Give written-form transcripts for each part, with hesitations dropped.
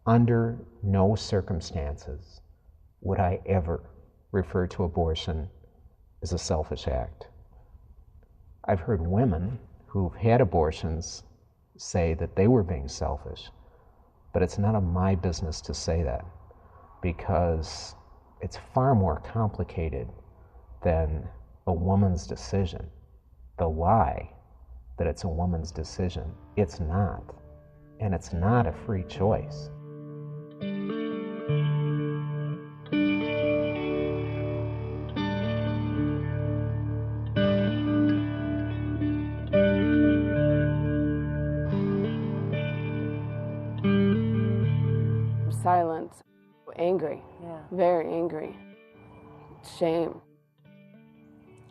Under no circumstances would I ever refer to abortion as a selfish act. I've heard women who've had abortions say that they were being selfish, but it's none of my business to say that, because it's far more complicated than a woman's decision. The lie that it's a woman's decision, it's not. And it's not a free choice. Silent, angry, very angry, shame.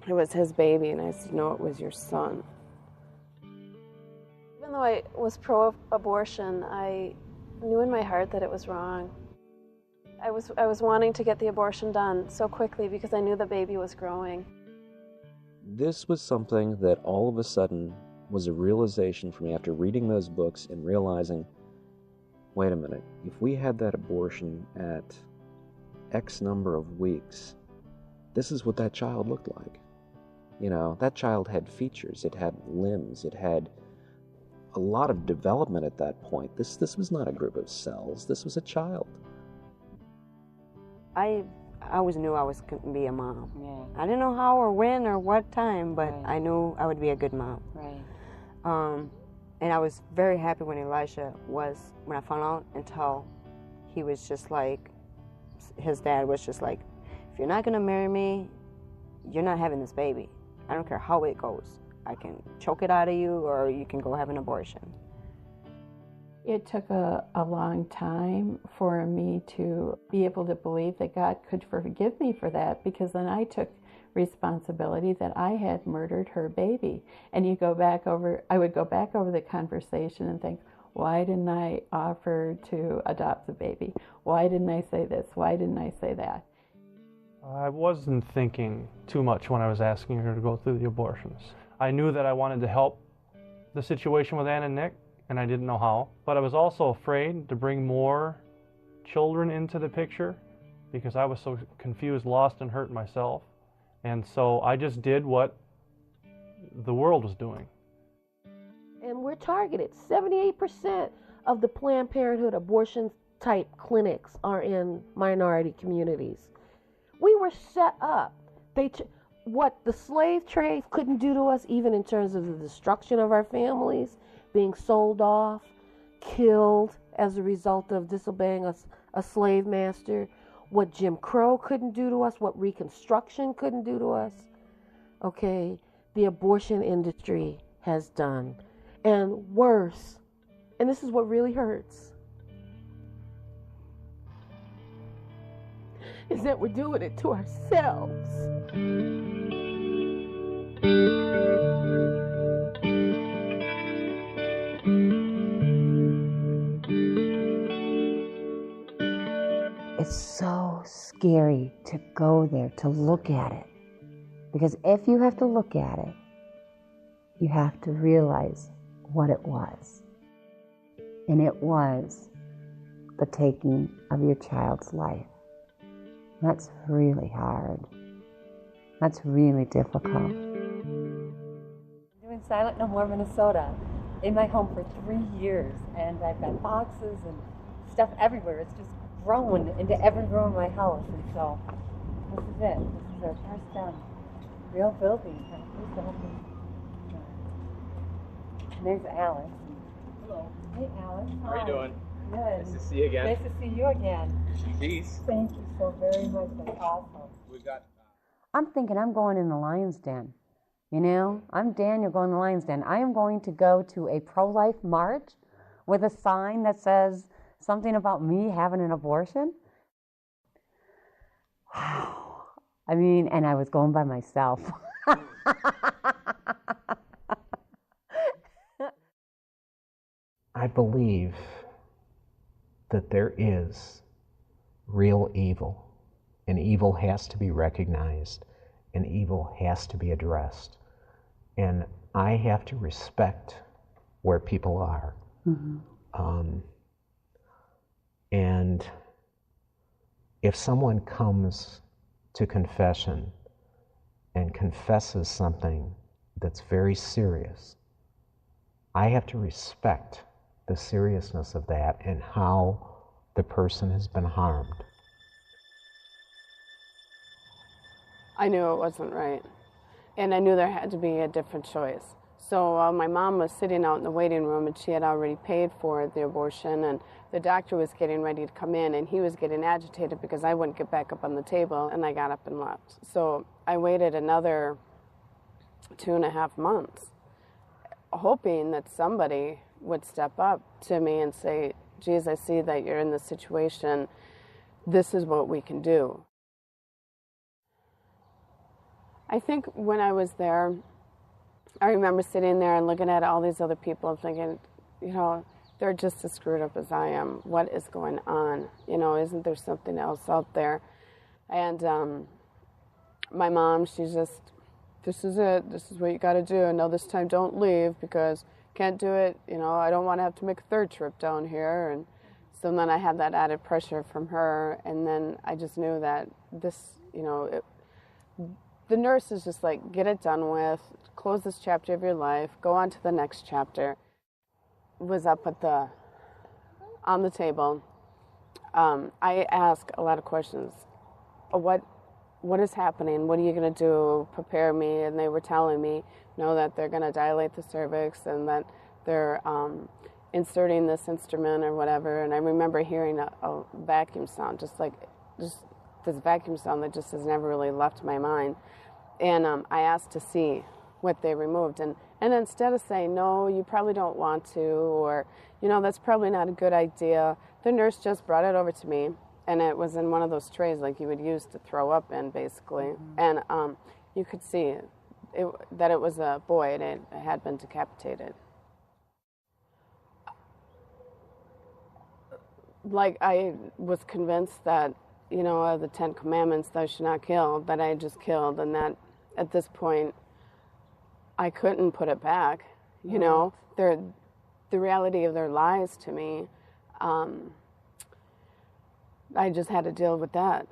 It was his baby, and I said, no, it was your son. Even though I was pro-abortion, I knew in my heart that it was wrong. I was wanting to get the abortion done so quickly because I knew the baby was growing. This was something that all of a sudden was a realization for me after reading those books and realizing, wait a minute, if we had that abortion at X number of weeks, this is what that child looked like. You know, that child had features, it had limbs, it had a lot of development at that point. This was not a group of cells, this was a child. I always knew I was going to be a mom. Yeah. I didn't know how or when or what time, but I knew I would be a good mom. Right. And I was very happy when when I found out, until he was just like, his dad was just like, if you're not going to marry me, you're not having this baby. I don't care how it goes. I can choke it out of you, or you can go have an abortion. It took a long time for me to be able to believe that God could forgive me for that, because then I took responsibility that I had murdered her baby. And I would go back over the conversation and think, why didn't I offer to adopt the baby? Why didn't I say this? Why didn't I say that? I wasn't thinking too much when I was asking her to go through the abortions. I knew that I wanted to help the situation with Ann and Nick, and I didn't know how. But I was also afraid to bring more children into the picture because I was so confused, lost, and hurt myself. And so I just did what the world was doing. And we're targeted. 78% of the Planned Parenthood abortion-type clinics are in minority communities. We were set up. What the slave trade couldn't do to us, even in terms of the destruction of our families, being sold off, killed as a result of disobeying a slave master, what Jim Crow couldn't do to us, what Reconstruction couldn't do to us, okay, the abortion industry has done. And worse, and this is what really hurts, is that we're doing it to ourselves. It's so scary to go there, to look at it. Because if you have to look at it, you have to realize what it was. And it was the taking of your child's life. That's really hard. That's really difficult. Doing Silent No More Minnesota in my home for 3 years, and I've got boxes and stuff everywhere. It's just grown into every room in my house, and so this is it. This is our first real building. And there's Alex. Hello. Hey, Alex. How are you doing? Good. Nice to see you again. Nice to see you again. Peace. Thank you so very much. That's awesome. We've got. I'm thinking I'm going in the lion's den. You know, I'm Daniel going in the lion's den. I am going to go to a pro-life march with a sign that says something about me having an abortion. Wow. I mean, and I was going by myself. I believe that there is real evil, and evil has to be recognized, and evil has to be addressed. And I have to respect where people are. Mm-hmm. And if someone comes to confession and confesses something that's very serious, I have to respect the seriousness of that and how the person has been harmed. I knew it wasn't right, and I knew there had to be a different choice. So my mom was sitting out in the waiting room, and she had already paid for the abortion, and the doctor was getting ready to come in, and he was getting agitated because I wouldn't get back up on the table, and I got up and left. So I waited another 2.5 months, hoping that somebody would step up to me and say, geez, I see that you're in this situation. This is what we can do. I think when I was there, I remember sitting there and looking at all these other people and thinking, you know, they're just as screwed up as I am. What is going on? You know, isn't there something else out there? And my mom, she's just, this is it. This is what you got to do. And no, this time don't leave because can't do it. You know, I don't want to have to make a third trip down here. And so then I had that added pressure from her. And then I just knew that this, you know, the nurse is just like, get it done with, close this chapter of your life, go on to the next chapter. Was up at on the table. I ask a lot of questions. What is happening? What are you going to do? Prepare me. And they were telling me, that they're going to dilate the cervix and that they're inserting this instrument or whatever. And I remember hearing a vacuum sound, just this vacuum sound that just has never really left my mind. And I asked to see what they removed. And instead of saying, no, you probably don't want to, or, that's probably not a good idea, the nurse just brought it over to me. And it was in one of those trays like you would use to throw up in, basically. Mm-hmm. And you could see that it was a boy and it had been decapitated. Like I was convinced that, of the 10 Commandments, thou shalt not kill, that I had just killed, and that at this point I couldn't put it back. The reality of their lies to me, I just had to deal with that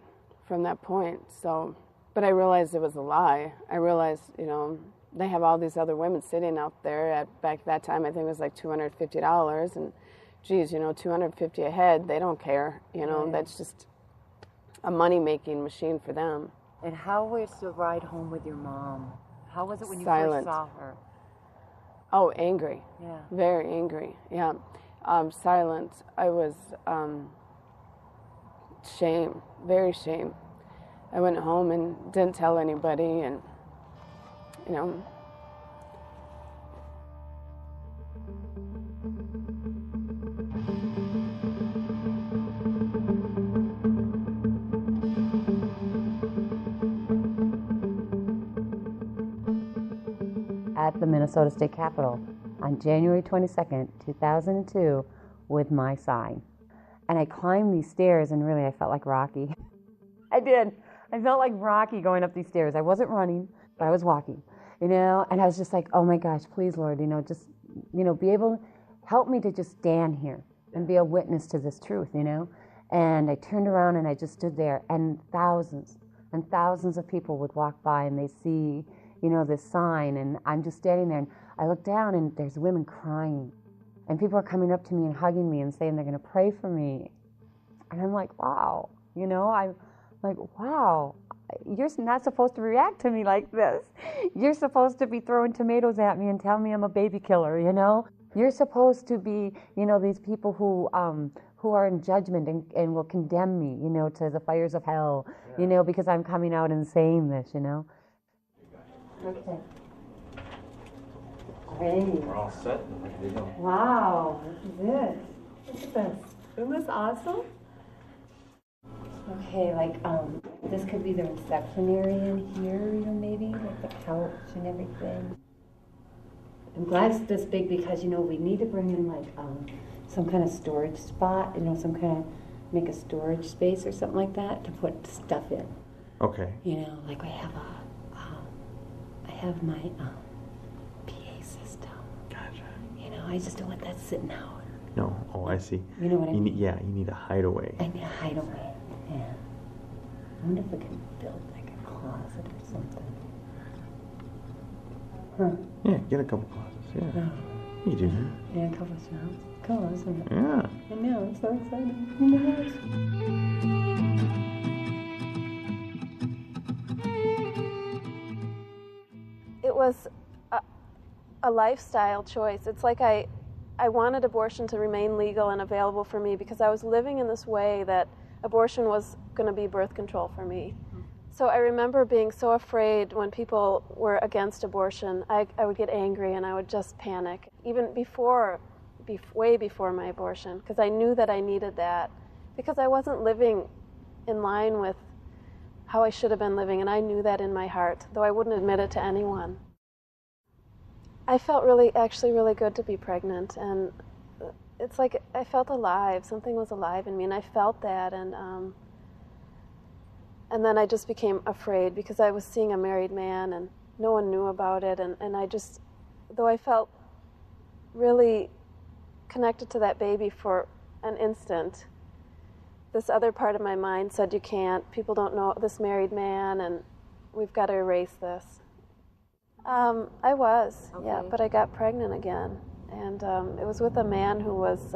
from that point. So, but I realized it was a lie. I realized, they have all these other women sitting out there at back that time. I think it was like $250, and geez, $250 a head. They don't care. Right. That's just a money-making machine for them. And how was the ride home with your mom? How was it when Silent. You first saw her? Oh, angry. Yeah. Very angry. Yeah. Silent. I was shame. Very shame. I went home and didn't tell anybody, and at the Minnesota State Capitol on January 22nd, 2002 with my sign. And I climbed these stairs, and really I felt like Rocky. I did. I felt like Rocky going up these stairs. I wasn't running, but I was walking, and I was just like, oh my gosh, please, Lord, just, be able to help me to just stand here and be a witness to this truth, And I turned around and I just stood there, and thousands of people would walk by and they see, this sign, and I'm just standing there, and I look down and there's women crying, and people are coming up to me and hugging me and saying they're going to pray for me. And I'm like, wow, I'm like, wow, you're not supposed to react to me like this. You're supposed to be throwing tomatoes at me and tell me I'm a baby killer, You're supposed to be, these people who are in judgment and will condemn me, to the fires of hell, because I'm coming out and saying this, Okay. Great. We're all set. Ready to go. Wow, this is it. Look at this. Isn't this awesome? Okay, this could be the reception area in here, maybe, like the couch and everything. I'm glad it's this big because, we need to bring in, some kind of storage spot, make a storage space or something like that to put stuff in. Okay. I have my PA system. Gotcha. I just don't want that sitting out. No. Oh, I see. You know what I mean? Yeah, you need a hideaway. I need a hideaway. Yeah. I wonder if we can build like a closet or something. Huh? Yeah, get a couple closets. Yeah. Oh. You do that. Yeah, a couple of sounds. Cool, isn't it? Yeah. I know, I'm so excited. Oh my gosh. It was a lifestyle choice. It's like I wanted abortion to remain legal and available for me because I was living in this way that abortion was going to be birth control for me. So I remember being so afraid when people were against abortion. I would get angry and I would just panic, even way before my abortion, because I knew that I needed that, because I wasn't living in line with how I should have been living, and I knew that in my heart, though I wouldn't admit it to anyone. I felt actually really good to be pregnant, and it's like I felt alive. Something was alive in me, and I felt that, and then I just became afraid because I was seeing a married man, and no one knew about it, and I just, though I felt really connected to that baby for an instant, this other part of my mind said, you can't, people don't know this married man, and we've got to erase this. I was, okay. Yeah, but I got pregnant again, and it was with a man who was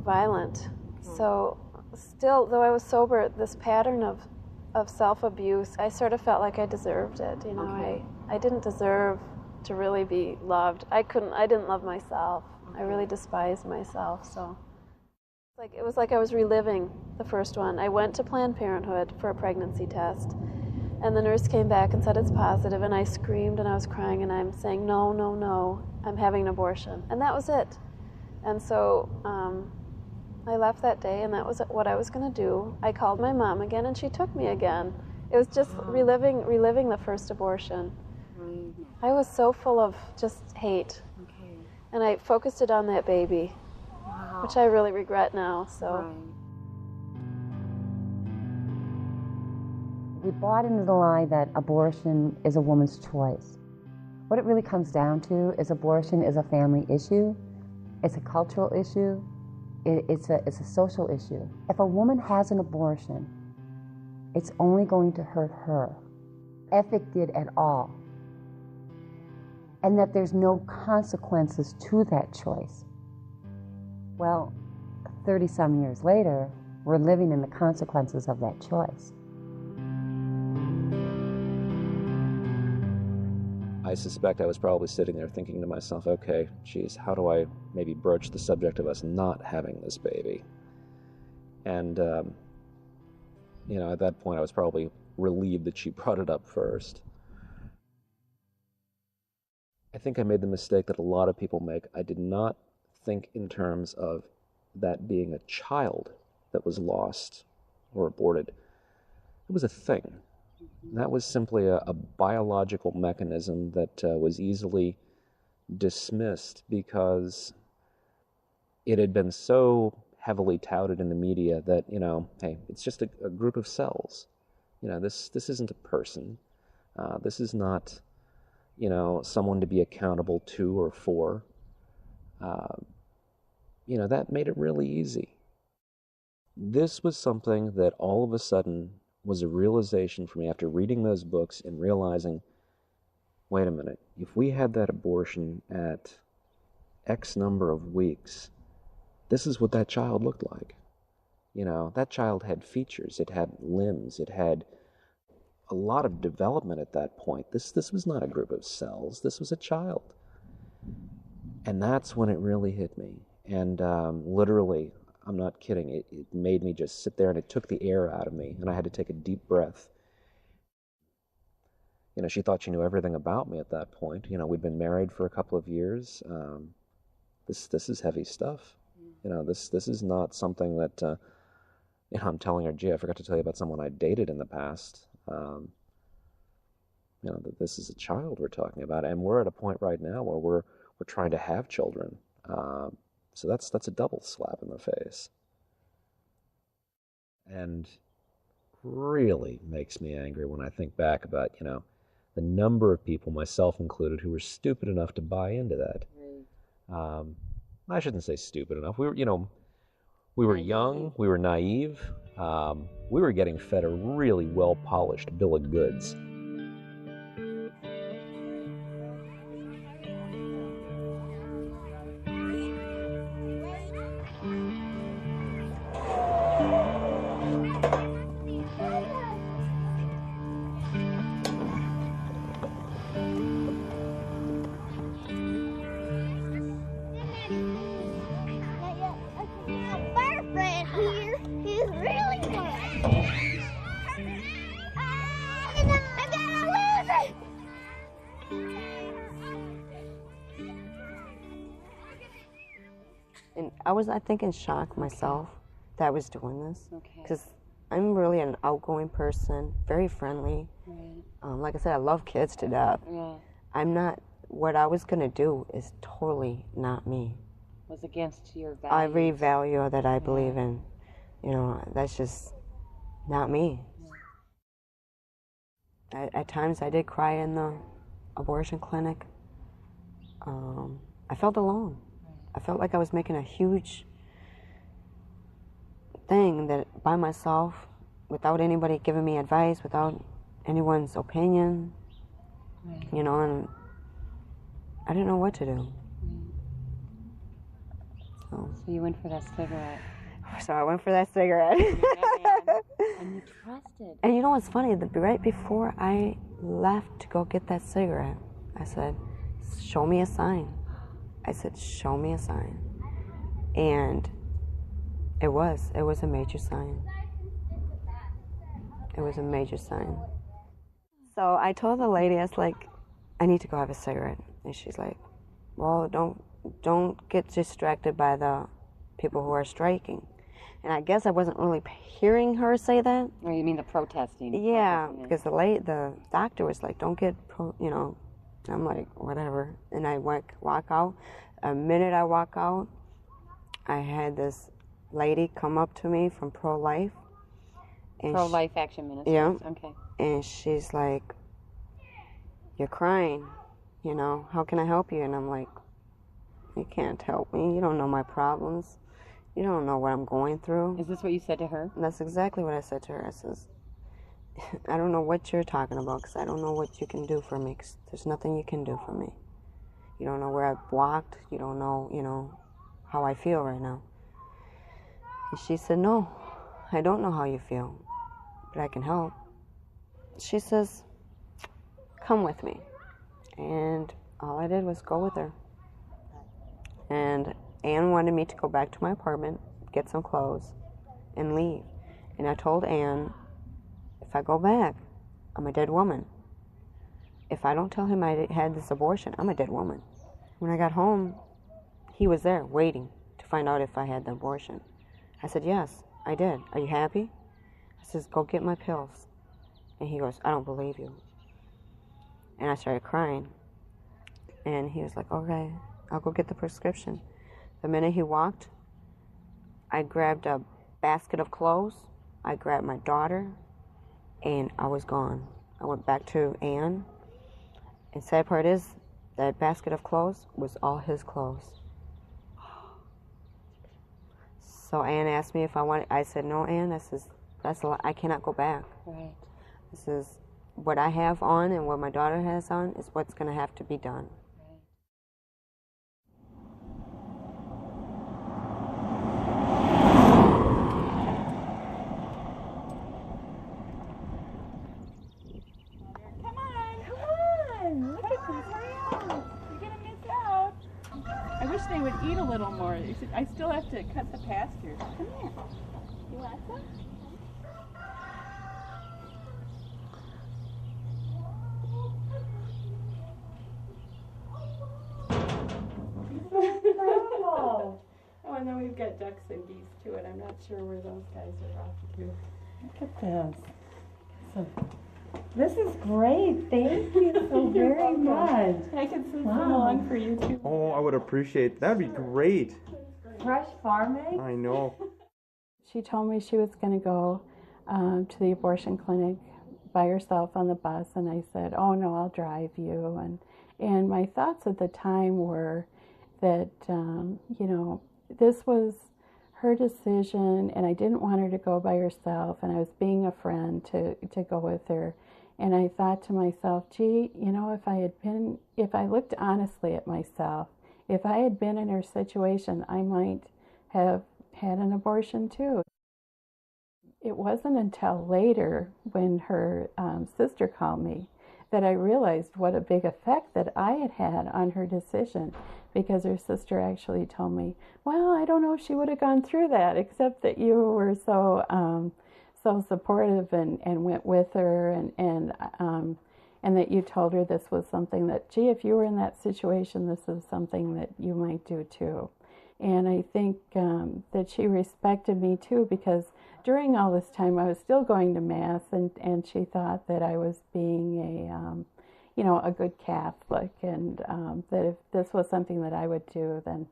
violent. So still, though I was sober, this pattern of self-abuse, I sort of felt like I deserved it. You know, okay. I didn't deserve to really be loved. I didn't love myself. I really despised myself. So it was like I was reliving the first one. I went to Planned Parenthood for a pregnancy test, and the nurse came back and said it's positive, and I screamed and I was crying and I'm saying, no, no, no, I'm having an abortion. And that was it. And so I left that day, and that was what I was going to do. I called my mom again, and she took me again. It was just reliving the first abortion. I was so full of just hate. Okay. And I focused it on that baby, which I really regret now. So. We bought into the lie that abortion is a woman's choice. What it really comes down to is abortion is a family issue. It's a cultural issue. It's a social issue. If a woman has an abortion, it's only going to hurt her, if it did at all. And that there's no consequences to that choice. Well, 30-some years later, we're living in the consequences of that choice. I suspect I was probably sitting there thinking to myself, okay, geez, how do I maybe broach the subject of us not having this baby? And, you know, at that point I was probably relieved that she brought it up first. I think I made the mistake that a lot of people make. I did not think in terms of that being a child that was lost or aborted. It was a thing. That was simply a biological mechanism that was easily dismissed because it had been so heavily touted in the media that, you know, hey, it's just a group of cells. You know, this isn't a person. This is not, you know, someone to be accountable to or for. You know, that made it really easy. This was something that all of a sudden was a realization for me after reading those books and realizing, wait a minute, if we had that abortion at X number of weeks, this is what that child looked like. You know, that child had features, it had limbs, it had a lot of development at that point. This was not a group of cells, this was a child. And that's when it really hit me. And literally, I'm not kidding, it made me just sit there, and it took the air out of me, and I had to take a deep breath. You know, she thought she knew everything about me at that point. You know, we'd been married for a couple of years. This is heavy stuff. You know, this is not something that, you know, I'm telling her, gee, I forgot to tell you about someone I dated in the past. You know, that this is a child we're talking about, and we're at a point right now where we're trying to have children. So that's a double slap in the face. And really makes me angry when I think back about, you know, the number of people, myself included, who were stupid enough to buy into that. I shouldn't say stupid enough. We were young, we were naive, we were getting fed a really well-polished bill of goods. And I think, in shock myself that I was doing this. Because I'm really an outgoing person, very friendly. Like I said, I love kids to death. I'm not, what I was going to do is totally not me. Was against your values. Every value that I believe in, that's just not me. At times I did cry in the abortion clinic. I felt alone. I felt like I was making a huge thing that by myself, without anybody giving me advice, without anyone's opinion, and I didn't know what to do. So you went for that cigarette. So I went for that cigarette. And you trusted. And you know what's funny? Right before I left to go get that cigarette, I said, show me a sign. I said, show me a sign. And it was a major sign. It was a major sign. So I told the lady, I was like, I need to go have a cigarette. And she's like, well, don't get distracted by the people who are striking. And I guess I wasn't really hearing her say that. Or you mean the protesting? Yeah, because the doctor was like, don't get, I'm like, whatever. And I walk out. A minute I walk out, I had this lady come up to me from Pro-Life. Pro-Life Action Ministries. Yeah. Okay. And she's like, you're crying, how can I help you? And I'm like, you can't help me. You don't know my problems. You don't know what I'm going through. Is this what you said to her? And that's exactly what I said to her. I says, I don't know what you're talking about, because I don't know what you can do for me, because there's nothing you can do for me. You don't know where I've walked. You don't know, how I feel right now. And she said, no, I don't know how you feel, but I can help. She says, come with me. And all I did was go with her. And Ann wanted me to go back to my apartment, get some clothes, and leave. And I told Ann, if I go back, I'm a dead woman. If I don't tell him I had this abortion, I'm a dead woman. When I got home, he was there waiting to find out if I had the abortion. I said, yes, I did. Are you happy? I says, go get my pills. And he goes, I don't believe you. And I started crying. And he was like, okay, I'll go get the prescription. The minute he walked, I grabbed a basket of clothes, I grabbed my daughter, and I was gone. I went back to Ann. And sad part is, that basket of clothes was all his clothes. So Ann asked me if I wanted, I said, no, Ann, that's a lot. I cannot go back. Right. This is what I have on and what my daughter has on is what's going to have to be done. They would eat a little more. I still have to cut the pastures. Come here. You want some? Oh, and then we've got ducks and geese to it. I'm not sure where those guys are off to. Look at this. So, this is great. Thank you so very much. I can send some along for you too. Oh, I would appreciate that. Would be great. Fresh farming? I know. She told me she was going to go to the abortion clinic by herself on the bus, and I said, oh no, I'll drive you. And my thoughts at the time were, that, this was her decision, and I didn't want her to go by herself, and I was being a friend to go with her. And I thought to myself, gee, if I looked honestly at myself, if I had been in her situation, I might have had an abortion too. It wasn't until later when her sister called me that I realized what a big effect that I had had on her decision, because her sister actually told me, well, I don't know if she would have gone through that, except that you were so supportive and went with her, and that you told her this was something that, gee, if you were in that situation, this is something that you might do too. And I think that she respected me too, because during all this time I was still going to Mass, and she thought that I was being a good Catholic, and that if this was something that I would do, then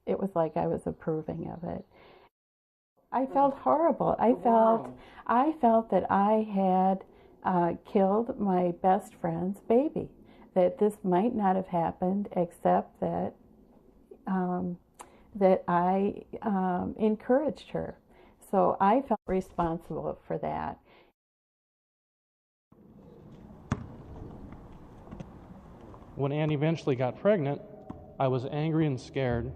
it was like I was approving of it. I felt horrible. I felt that I had killed my best friend's baby, that this might not have happened, except that I encouraged her. So I felt responsible for that. When Ann eventually got pregnant, I was angry and scared.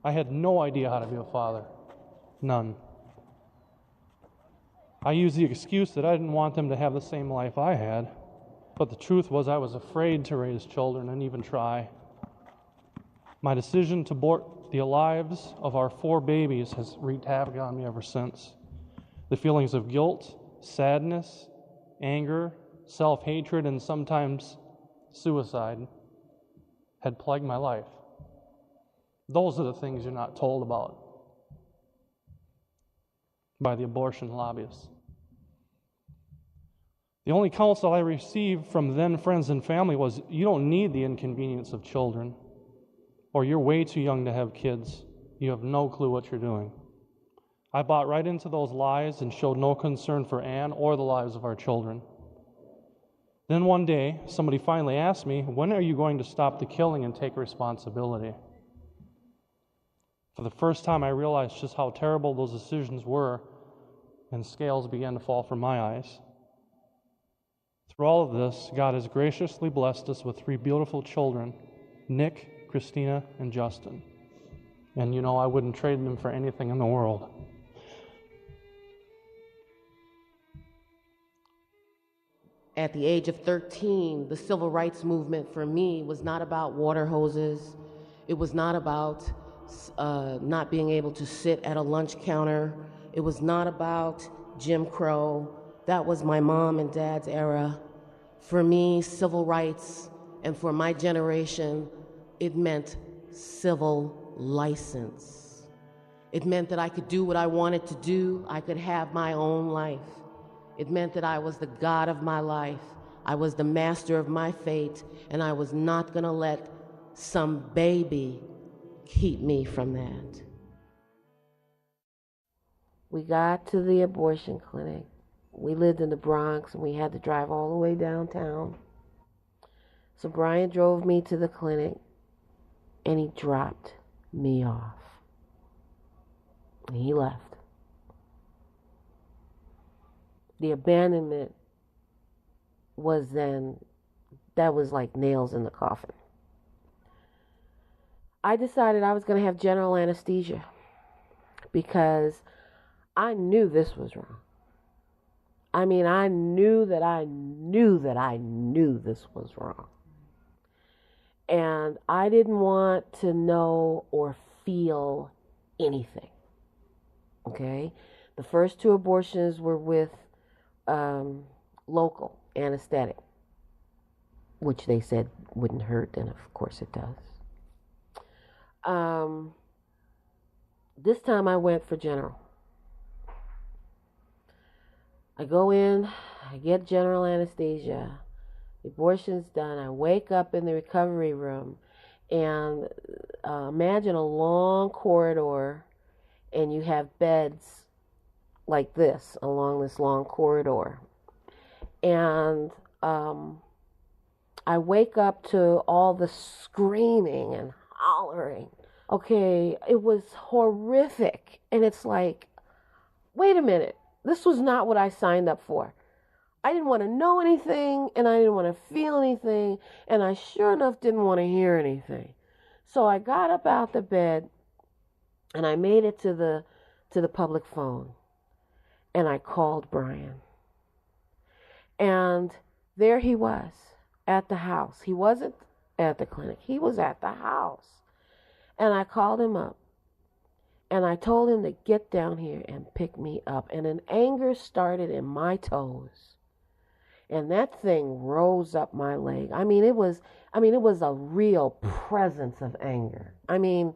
I had no idea how to be a father. None. I used the excuse that I didn't want them to have the same life I had, but the truth was I was afraid to raise children and even try. My decision to abort the lives of our 4 babies has wreaked havoc on me ever since. The feelings of guilt, sadness, anger, self-hatred, and sometimes suicide had plagued my life. Those are the things you're not told about by the abortion lobbyists. The only counsel I received from then friends and family was, you don't need the inconvenience of children, or you're way too young to have kids. You have no clue what you're doing. I bought right into those lies and showed no concern for Ann or the lives of our children. Then one day, somebody finally asked me, when are you going to stop the killing and take responsibility? For the first time, I realized just how terrible those decisions were, and scales began to fall from my eyes. Through all of this, God has graciously blessed us with 3 beautiful children, Nick, Christina, and Justin. And I wouldn't trade them for anything in the world. At the age of 13, the civil rights movement for me was not about water hoses. It was not about not being able to sit at a lunch counter. It was not about Jim Crow. That was my mom and dad's era. For me, civil rights, and for my generation, it meant civil license. It meant that I could do what I wanted to do. I could have my own life. It meant that I was the God of my life. I was the master of my fate, and I was not going to let some baby keep me from that. We got to the abortion clinic. We lived in the Bronx, and we had to drive all the way downtown. So Brian drove me to the clinic, and he dropped me off. And he left. The abandonment was that was like nails in the coffin. I decided I was going to have general anesthesia because I knew this was wrong. I mean, I knew that I knew this was wrong. And I didn't want to know or feel anything. Okay? The first 2 abortions were with local anesthetic, which they said wouldn't hurt, and of course it does. This time I went for general. I go in, I get general anesthesia, the abortion's done, I wake up in the recovery room, and imagine a long corridor, and you have beds like this along this long corridor. And I wake up to all the screaming and hollering. Okay, it was horrific. And it's like, wait a minute, this was not what I signed up for. I didn't want to know anything, and I didn't want to feel anything, and I sure enough didn't want to hear anything. So I got up out the bed, and I made it to the public phone, and I called Brian. And there he was at the house. He wasn't at the clinic. He was at the house. And I called him up, and I told him to get down here and pick me up. And an anger started in my toes. And that thing rose up my leg. It was a real presence of anger. And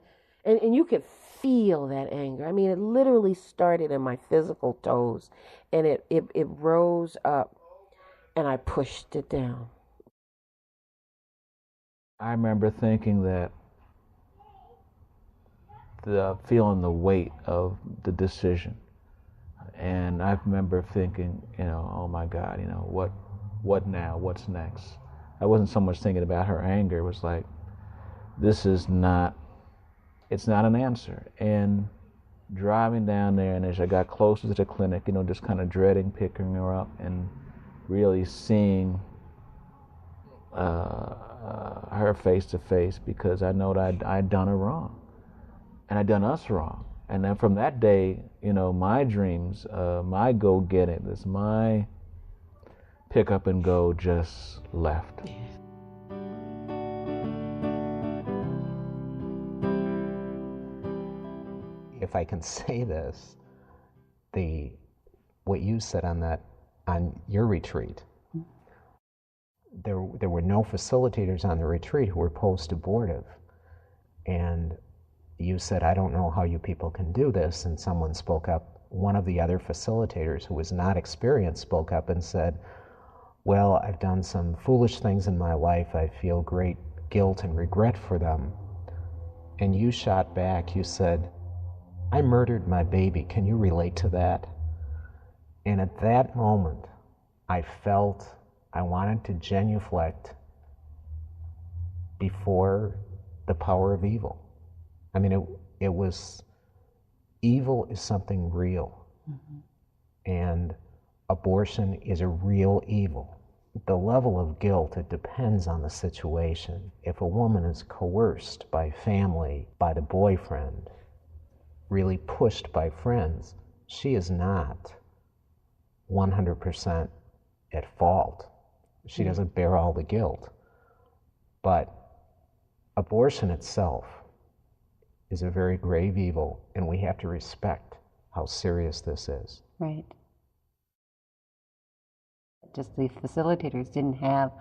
you could feel that anger. It literally started in my physical toes, and it rose up, and I pushed it down. I remember thinking that feeling the weight of the decision. And I remember thinking, oh my God, what now? What's next? I wasn't so much thinking about her anger. It was like, it's not an answer. And driving down there, and as I got closer to the clinic, just kind of dreading picking her up and really seeing her face to face, because I know that I'd done her wrong. And I'd done us wrong. And then from that day, my dreams, my go-get-it, my pick up and go just left. If I can say this, what you said on your retreat, there were no facilitators on the retreat who were post-abortive. And you said, I don't know how you people can do this, and someone spoke up. One of the other facilitators who was not experienced spoke up and said, well, I've done some foolish things in my life. I feel great guilt and regret for them. And you shot back, you said, I murdered my baby. Can you relate to that? And at that moment, I felt I wanted to genuflect before the power of evil. It was, evil is something real. Mm-hmm. And abortion is a real evil. The level of guilt, it depends on the situation. If a woman is coerced by family, by the boyfriend, really pushed by friends, she is not 100% at fault. She doesn't bear all the guilt. But abortion itself is a very grave evil, and we have to respect how serious this is. Right. Just the facilitators didn't have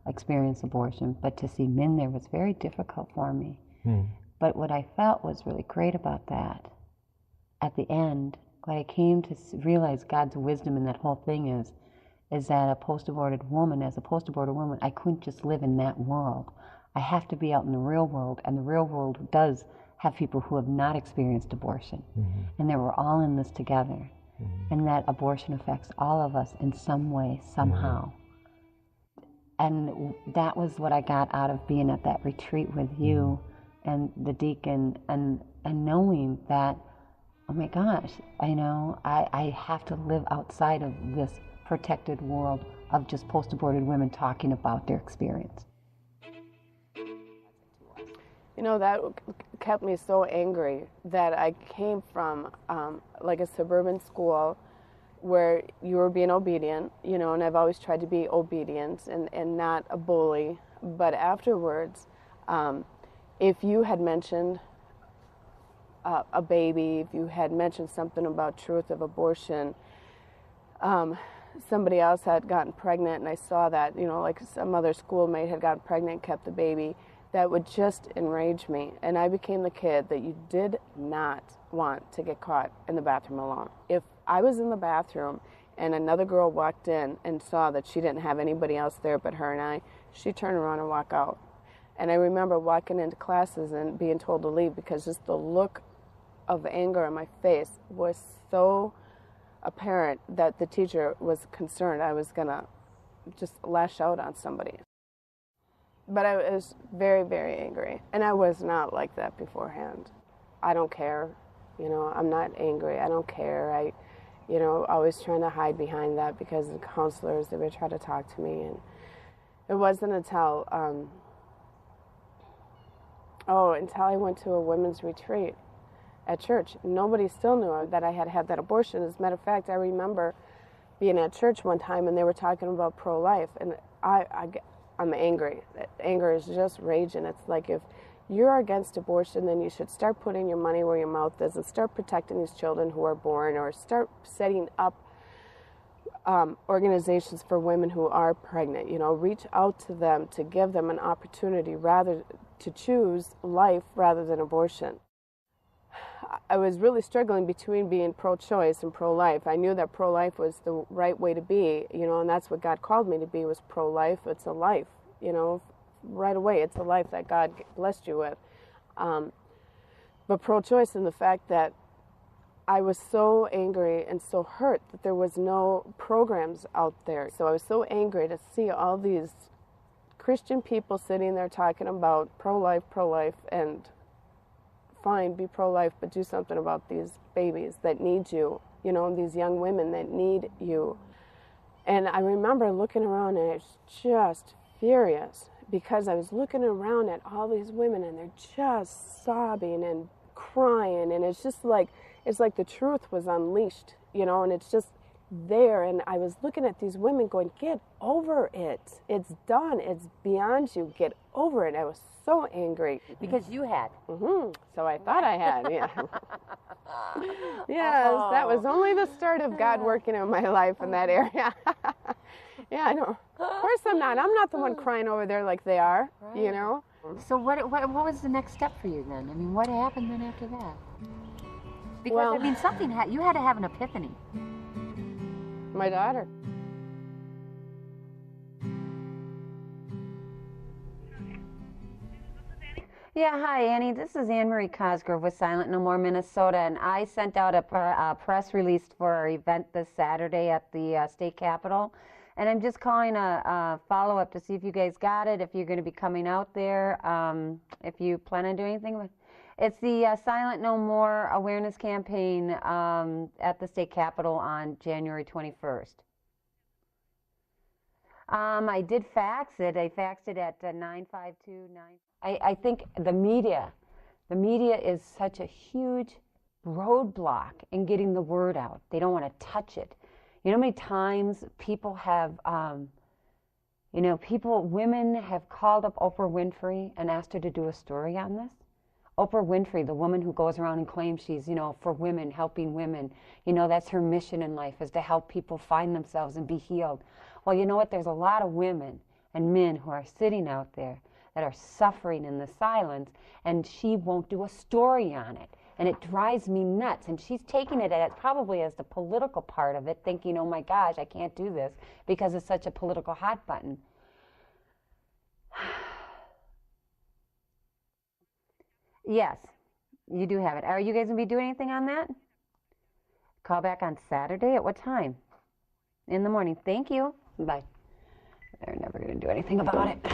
experienced abortion, but to see men there was very difficult for me. But what I felt was really great about that, at the end, what I came to realize God's wisdom in that whole thing is that as a post-aborted woman, I couldn't just live in that world. I have to be out in the real world, and the real world does have people who have not experienced abortion, and that we're all in this together, and that abortion affects all of us in some way, somehow. And that was what I got out of being at that retreat with you and the deacon, and knowing that, oh my gosh, I have to live outside of this protected world of just post-aborted women talking about their experience. That kept me so angry that I came from like a suburban school where you were being obedient, and I've always tried to be obedient and not a bully. But afterwards, if you had mentioned a baby, if you had mentioned something about truth of abortion, somebody else had gotten pregnant, and I saw that, like some other schoolmate had gotten pregnant, kept the baby, that would just enrage me. And I became the kid that you did not want to get caught in the bathroom alone. If I was in the bathroom and another girl walked in and saw that she didn't have anybody else there but her and I, she'd turn around and walk out. And I remember walking into classes and being told to leave because just the look of anger on my face was so apparent that the teacher was concerned I was going to just lash out on somebody. But I was very, very angry. And I was not like that beforehand. I don't care. You know, I'm not angry. I don't care. Always trying to hide behind that because the counselors, they would try to talk to me. And it wasn't until I went to a women's retreat at church. Nobody still knew that I had had that abortion. As a matter of fact, I remember being at church one time and they were talking about pro-life. And I'm angry. Anger is just raging. It's like, if you're against abortion, then you should start putting your money where your mouth is and start protecting these children who are born, or start setting up organizations for women who are pregnant. You know, reach out to them to give them an opportunity rather to choose life rather than abortion. I was really struggling between being pro-choice and pro-life. I knew that pro-life was the right way to be, and that's what God called me to be, was pro-life. It's a life, right away. It's a life that God blessed you with. But pro-choice in the fact that I was so angry and so hurt that there was no programs out there. So I was so angry to see all these Christian people sitting there talking about pro-life, and fine, be pro-life, but do something about these babies that need you, these young women that need you. And I remember looking around and I was just furious because I was looking around at all these women and they're just sobbing and crying, and it's like the truth was unleashed, and it's just there. And I was looking at these women going, get over it. It's done. It's beyond you. Get over it. I was so angry. Because you had. Mm-hmm. So I thought I had, yeah. Yes, that was only the start of God working in my life in that area. Yeah, I know. Of course I'm not. I'm not the one crying over there like they are, right. So what was the next step for you then? I mean, what happened then after that? Because, you had to have an epiphany. My daughter. Yeah, hi, Annie. This is Ann Marie Cosgrove with Silent No More Minnesota, and I sent out a press release for our event this Saturday at the state capitol, and I'm just calling a follow-up to see if you guys got it, if you're going to be coming out there, if you plan on doing anything with. It's the Silent No More awareness campaign at the state capitol on January 21st. I did fax it. I faxed it at 952-9. I think the media is such a huge roadblock in getting the word out. They don't want to touch it. You know how many times people have, women have called up Oprah Winfrey and asked her to do a story on this? Oprah Winfrey, the woman who goes around and claims she's, for women, helping women. That's her mission in life, is to help people find themselves and be healed. Well, you know what? There's a lot of women and men who are sitting out there that are suffering in the silence, and she won't do a story on it. And it drives me nuts. And she's taking it probably as the political part of it, thinking, oh my gosh, I can't do this because it's such a political hot button. Yes, you do have it. Are you guys going to be doing anything on that? Call back on Saturday at what time? In the morning. Thank you. Bye. They're never going to do anything about it.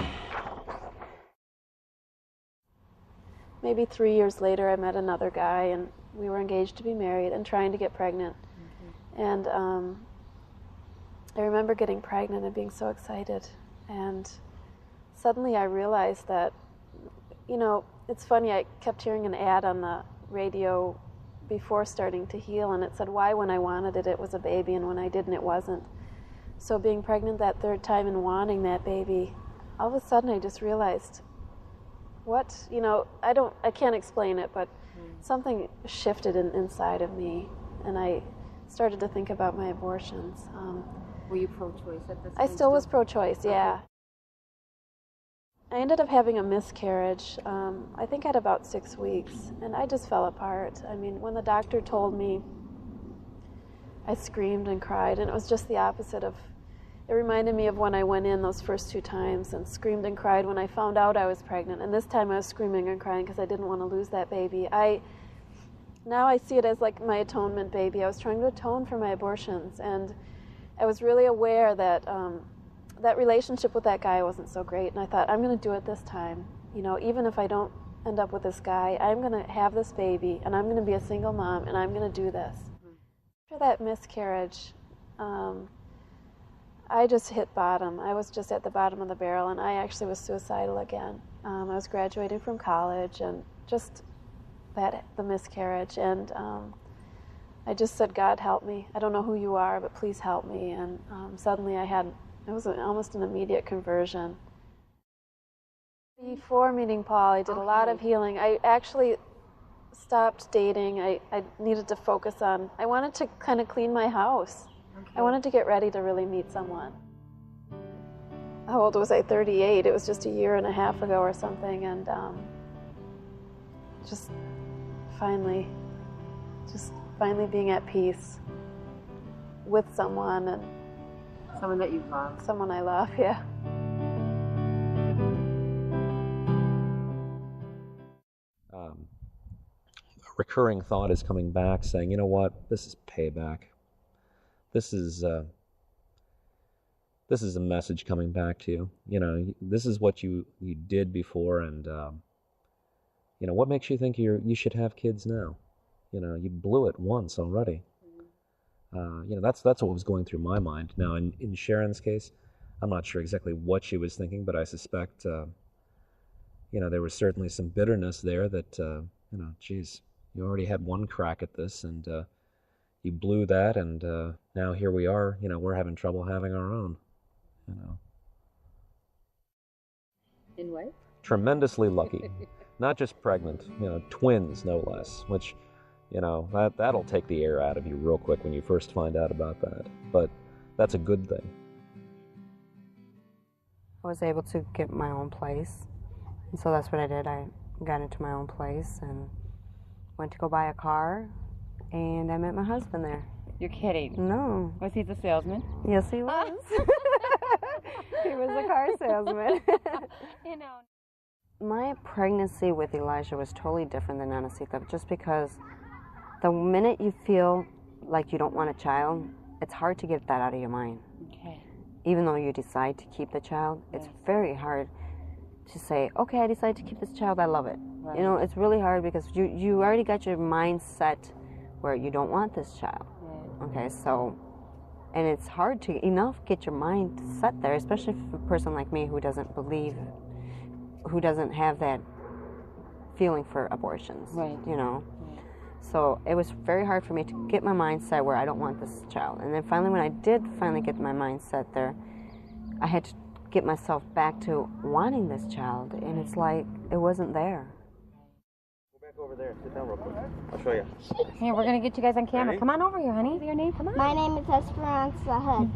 Maybe 3 years later, I met another guy, and we were engaged to be married and trying to get pregnant. Mm-hmm. And I remember getting pregnant and being so excited. And suddenly I realized that, it's funny, I kept hearing an ad on the radio before starting to heal, and it said why when I wanted it, it was a baby, and when I didn't, it wasn't. So being pregnant that third time and wanting that baby, all of a sudden I just realized, I can't explain it, but something shifted inside of me, and I started to think about my abortions. Were you pro-choice at this time? I still was pro-choice, yeah. I ended up having a miscarriage, I think at about 6 weeks, and I just fell apart. I mean, when the doctor told me, I screamed and cried, and it was just the opposite of, it reminded me of when I went in those first 2 times and screamed and cried when I found out I was pregnant, and this time I was screaming and crying because I didn't want to lose that baby. Now I see it as like my atonement baby. I was trying to atone for my abortions, and I was really aware that that relationship with that guy wasn't so great, and I thought, I'm going to do it this time. You know, even if I don't end up with this guy, I'm going to have this baby, and I'm going to be a single mom, and I'm going to do this. After that miscarriage, I just hit bottom. I was just at the bottom of the barrel, and I actually was suicidal again. I was graduating from college, and just the miscarriage, and I just said, God, help me. I don't know who you are, but please help me. And suddenly it was almost an immediate conversion. Before meeting Paul, I did a lot of healing. I actually stopped dating. I needed to focus on, I wanted to kind of clean my house. I wanted to get ready to really meet someone. How old was I? 38. It was just a year and a half ago or something, and just finally being at peace with someone, and someone that you love. Someone I love, yeah. A recurring thought is coming back, saying, you know what, this is payback. This is a message coming back to you. You know, this is what you did before, and you know, what makes you think you should have kids now? You know, you blew it once already. You know, that's what was going through my mind. Now, in Sharon's case, I'm not sure exactly what she was thinking, but I suspect, you know, there was certainly some bitterness there that, you know, geez, you already had one crack at this, and you blew that, and now here we are, you know, we're having trouble having our own, you know. In what? Tremendously lucky. Not just pregnant, you know, twins, no less, which, you know, that'll take the air out of you real quick when you first find out about that. But that's a good thing. I was able to get my own place. And so that's what I did. I got into my own place and went to go buy a car, and I met my husband there. You're kidding. No. Was he the salesman? Yes, he was. He was a car salesman. You know. My pregnancy with Elijah was totally different than Anacita, just because the minute you feel like you don't want a child, it's hard to get that out of your mind. Okay. Even though you decide to keep the child, it's very hard to say, okay, I decided to keep this child, I love it. Right. You know, it's really hard because you already got your mind set where you don't want this child. Right. Okay, so, and it's hard to get your mind set there, especially for a person like me who doesn't believe, who doesn't have that feeling for abortions. Right. You know. So it was very hard for me to get my mind set where I don't want this child. And then finally, when I did finally get my mind set there, I had to get myself back to wanting this child. And it's like, it wasn't there. Go back over there. Sit down real quick. I'll show you. Here, we're going to get you guys on camera. Ready? Come on over here, honey. Your name? Come on. My name is Esperanza Hood.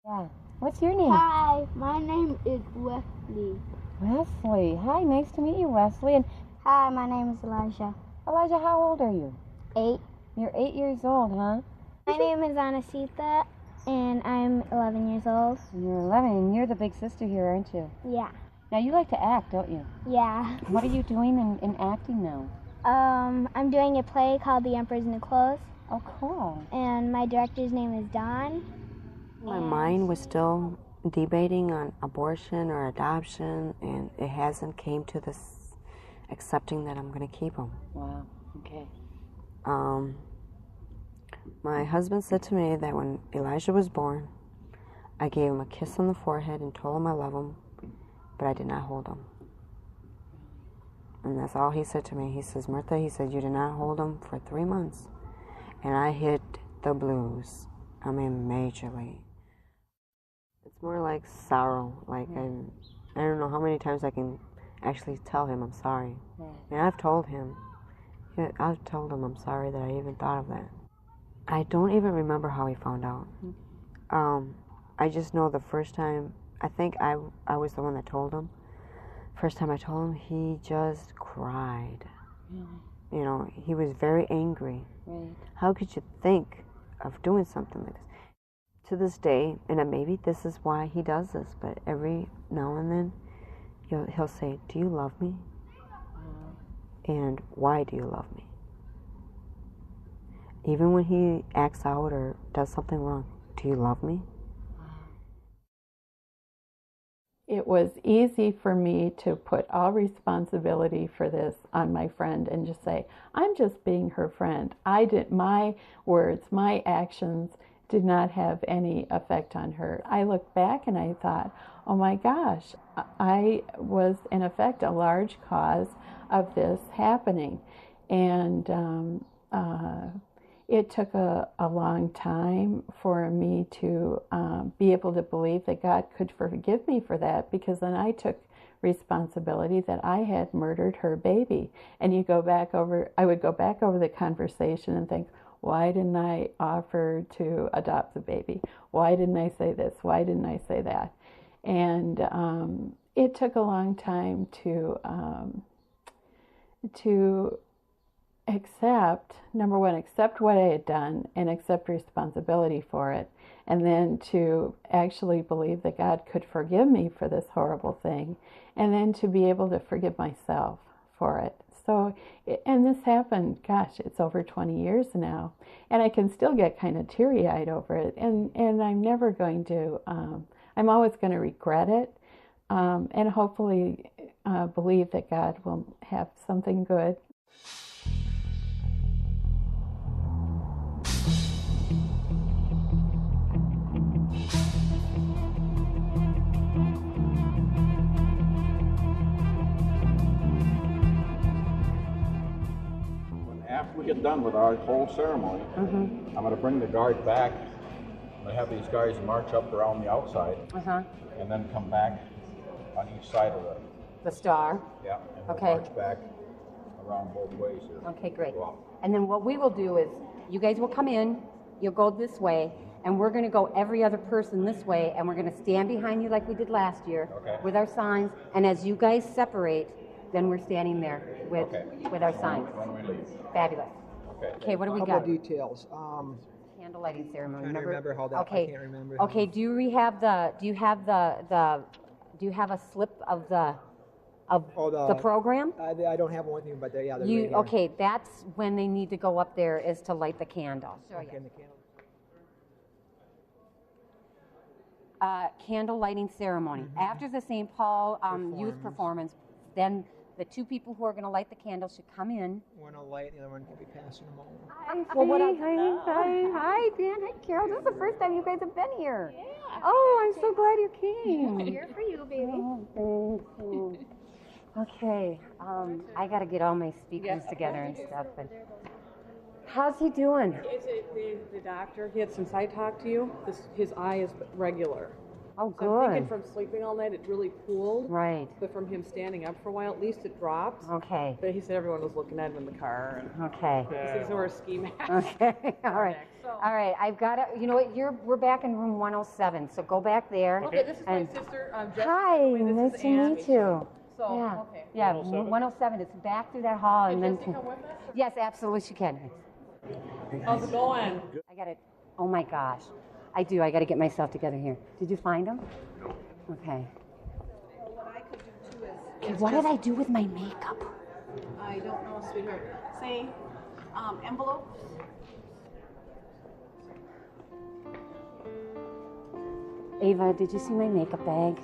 Yeah. What's your name? Hi, my name is Wesley. Wesley. Hi, nice to meet you, Wesley. And hi, my name is Elijah. Elijah, how old are you? 8. You're 8 years old, huh? My name is Anacita, and I'm 11 years old. You're 11, and you're the big sister here, aren't you? Yeah. Now, you like to act, don't you? Yeah. What are you doing in acting now? I'm doing a play called The Emperor's New Clothes. Oh, cool. And my director's name is Dawn. My mind was still debating on abortion or adoption, and it hasn't came to this accepting that I'm going to keep him. Wow, okay. My husband said to me that when Elijah was born, I gave him a kiss on the forehead and told him I love him, but I did not hold him. And that's all he said to me. He says, Martha, he said, you did not hold him for 3 months. And I hit the blues. I mean, majorly. It's more like sorrow. Like, I don't know how many times I can actually tell him I'm sorry. And I've told him. I've told him I'm sorry that I even thought of that. I don't even remember how he found out. I just know the first time, I think I was the one that told him. First time I told him, he just cried. Really? You know, he was very angry. Right. How could you think of doing something like this? To this day, and maybe this is why he does this, but every now and then, he'll say, do you love me? And why do you love me? Even when he acts out or does something wrong, do you love me? it was easy for me to put all responsibility for this on my friend and just say, I'm just being her friend. My words, my actions did not have any effect on her. I looked back and I thought, oh my gosh, I was in effect a large cause of this happening. And it took a long time for me to be able to believe that God could forgive me for that, because then I took responsibility that I had murdered her baby. And I would go back over the conversation and think, why didn't I offer to adopt the baby? Why didn't I say this? Why didn't I say that? And it took a long time to accept, number one, accept what I had done and accept responsibility for it, and then to actually believe that God could forgive me for this horrible thing, and then to be able to forgive myself for it. So, and this happened, gosh, it's over 20 years now, and I can still get kind of teary-eyed over it, and I'm never going to, I'm always going to regret it, and hopefully believe that God will have something good. After we get done with our whole ceremony, I'm going to bring the guard back. I'm going to have these guys march up around the outside, and then come back on each side of the star. Yeah, and we'll march back around both ways here. Okay, great. And then what we will do is, you guys will come in, you'll go this way, and we're going to go every other person this way, and we're going to stand behind you like we did last year with our signs, and as you guys separate, then we're standing there with our signs. Fabulous. Okay, what do we got? Couple of details. Candle lighting ceremony. I remember how that. Okay. I can't remember. Okay. Do you have a slip of the program? I don't have one with me, but yeah, they're right here. Okay, that's when they need to go up there, is to light the candle. Okay, the candle. Candle lighting ceremony. After the St. Paul youth performance, then the two people who are going to light the candles should come in. One will light, the other one can be passing them over. Hi, Dan. Hi, Carol. This is the first time you guys have been here. Yeah. Oh, I'm so glad you came. Here for you, baby. Oh, thanks. Okay. I got to get all my speakers together and stuff. But how's he doing? The doctor, he had since I talked to you, his eye is regular. Oh, good. So I'm thinking from sleeping all night, it really cooled. Right. But from him standing up for a while, at least it dropped. Okay. But he said everyone was looking at him in the car. And okay. He said he's wearing a ski mask. Okay. All right. All right. I've got to, you know what, we're back in room 107, so go back there. Okay, this is my sister, Jessica. Hi, nice to meet you. So, yeah. okay. Yeah, 107. It's back through that hall. Hey, and then. Jessica, come with us? Yes, absolutely, she can. How's it going? I got it. Oh my gosh. I do. I got to get myself together here. Did you find them? No. Okay. Well, what I could do too is. What did I do with my makeup? I don't know, sweetheart. Say, envelopes. Ava, did you see my makeup bag?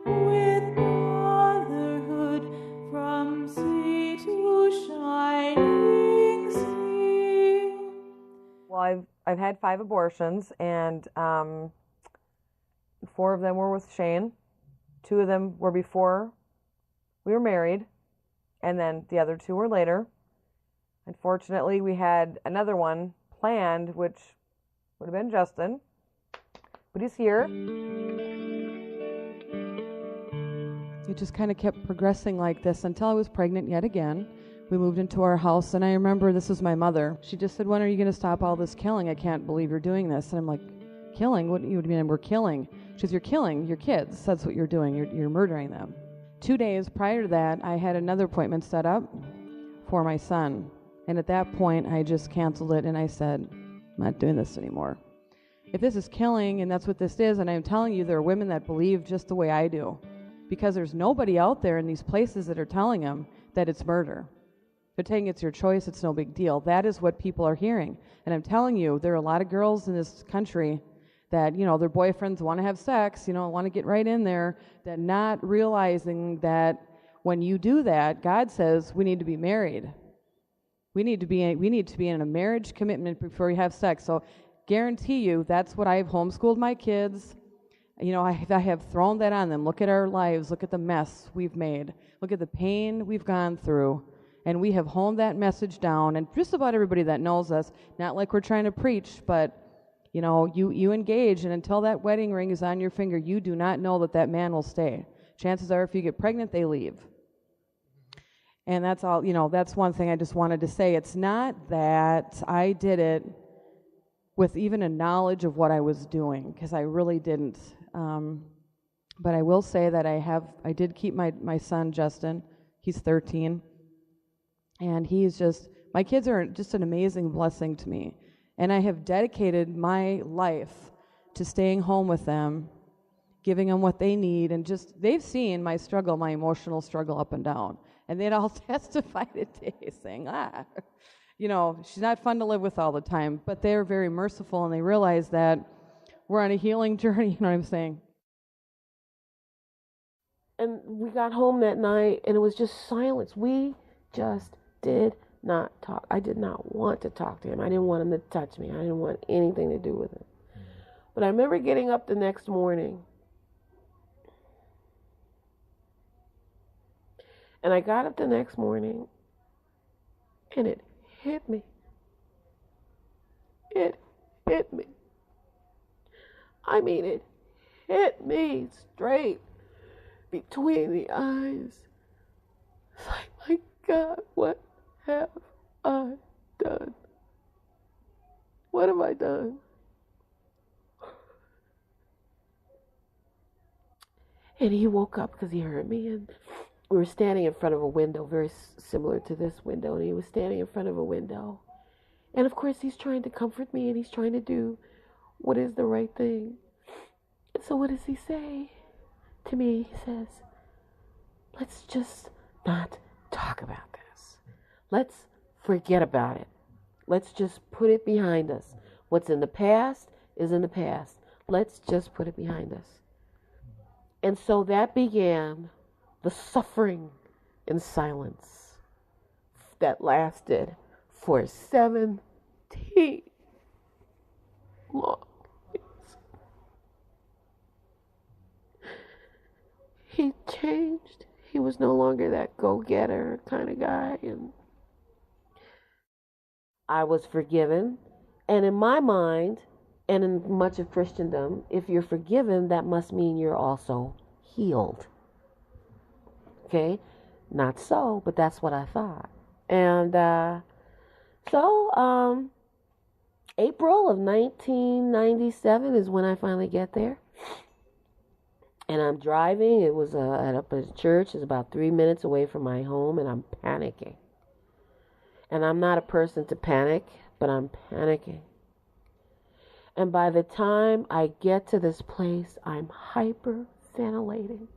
With I've had 5 abortions, and 4 of them were with Shane. 2 of them were before we were married, and then the other 2 were later. Unfortunately, we had another one planned, which would have been Justin, but he's here. It just kind of kept progressing like this until I was pregnant yet again. We moved into our house, and I remember this was my mother. She just said, "When are you going to stop all this killing? I can't believe you're doing this." And I'm like, "Killing? What do you mean we're killing?" She says, "You're killing your kids. That's what you're doing. You're murdering them." 2 days prior to that, I had another appointment set up for my son. And at that point, I just canceled it, and I said, "I'm not doing this anymore. If this is killing, and that's what this is," and I'm telling you, there are women that believe just the way I do, because there's nobody out there in these places that are telling them that it's murder. They're saying it's your choice, it's no big deal. That is what people are hearing. And I'm telling you, there are a lot of girls in this country that, their boyfriends want to have sex, want to get right in there, that not realizing that when you do that, God says we need to be married. We need to be in a marriage commitment before we have sex. So guarantee you, that's what I've homeschooled my kids. I have thrown that on them. Look at our lives. Look at the mess we've made. Look at the pain we've gone through. And we have honed that message down. And just about everybody that knows us, not like we're trying to preach, but, you engage. And until that wedding ring is on your finger, you do not know that man will stay. Chances are if you get pregnant, they leave. And that's all, that's one thing I just wanted to say. It's not that I did it with even a knowledge of what I was doing, because I really didn't. But I will say that I did keep my son, Justin. He's 13. And my kids are just an amazing blessing to me. And I have dedicated my life to staying home with them, giving them what they need, and they've seen my struggle, my emotional struggle up and down. And they'd all testify today saying, she's not fun to live with all the time, but they're very merciful, and they realize that we're on a healing journey, you know what I'm saying? And we got home that night, and it was just silence. We just did not talk. I did not want to talk to him. I didn't want him to touch me. I didn't want anything to do with it. But I remember getting up the next morning, and I got up the next morning, and it hit me. It hit me. I mean, it hit me straight between the eyes. It's like, my God, what have I done? What have I done? And he woke up because he heard me, and we were standing in front of a window, very similar to this window, and he was standing in front of a window. And of course, he's trying to comfort me, and he's trying to do what is the right thing. And so what does he say to me? He says, "Let's just not talk about this. Let's forget about it. Let's just put it behind us. What's in the past is in the past. Let's just put it behind us." And so that began the suffering in silence that lasted for 17 long years. He changed. He was no longer that go-getter kind of guy, and I was forgiven. And in my mind, and in much of Christendom, if you're forgiven, that must mean you're also healed. Okay? Not so, but that's what I thought. And so April of 1997 is when I finally get there. And I'm driving. It was at a church. It's about 3 minutes away from my home, and I'm panicking. And I'm not a person to panic, but I'm panicking. And by the time I get to this place, I'm hyperventilating.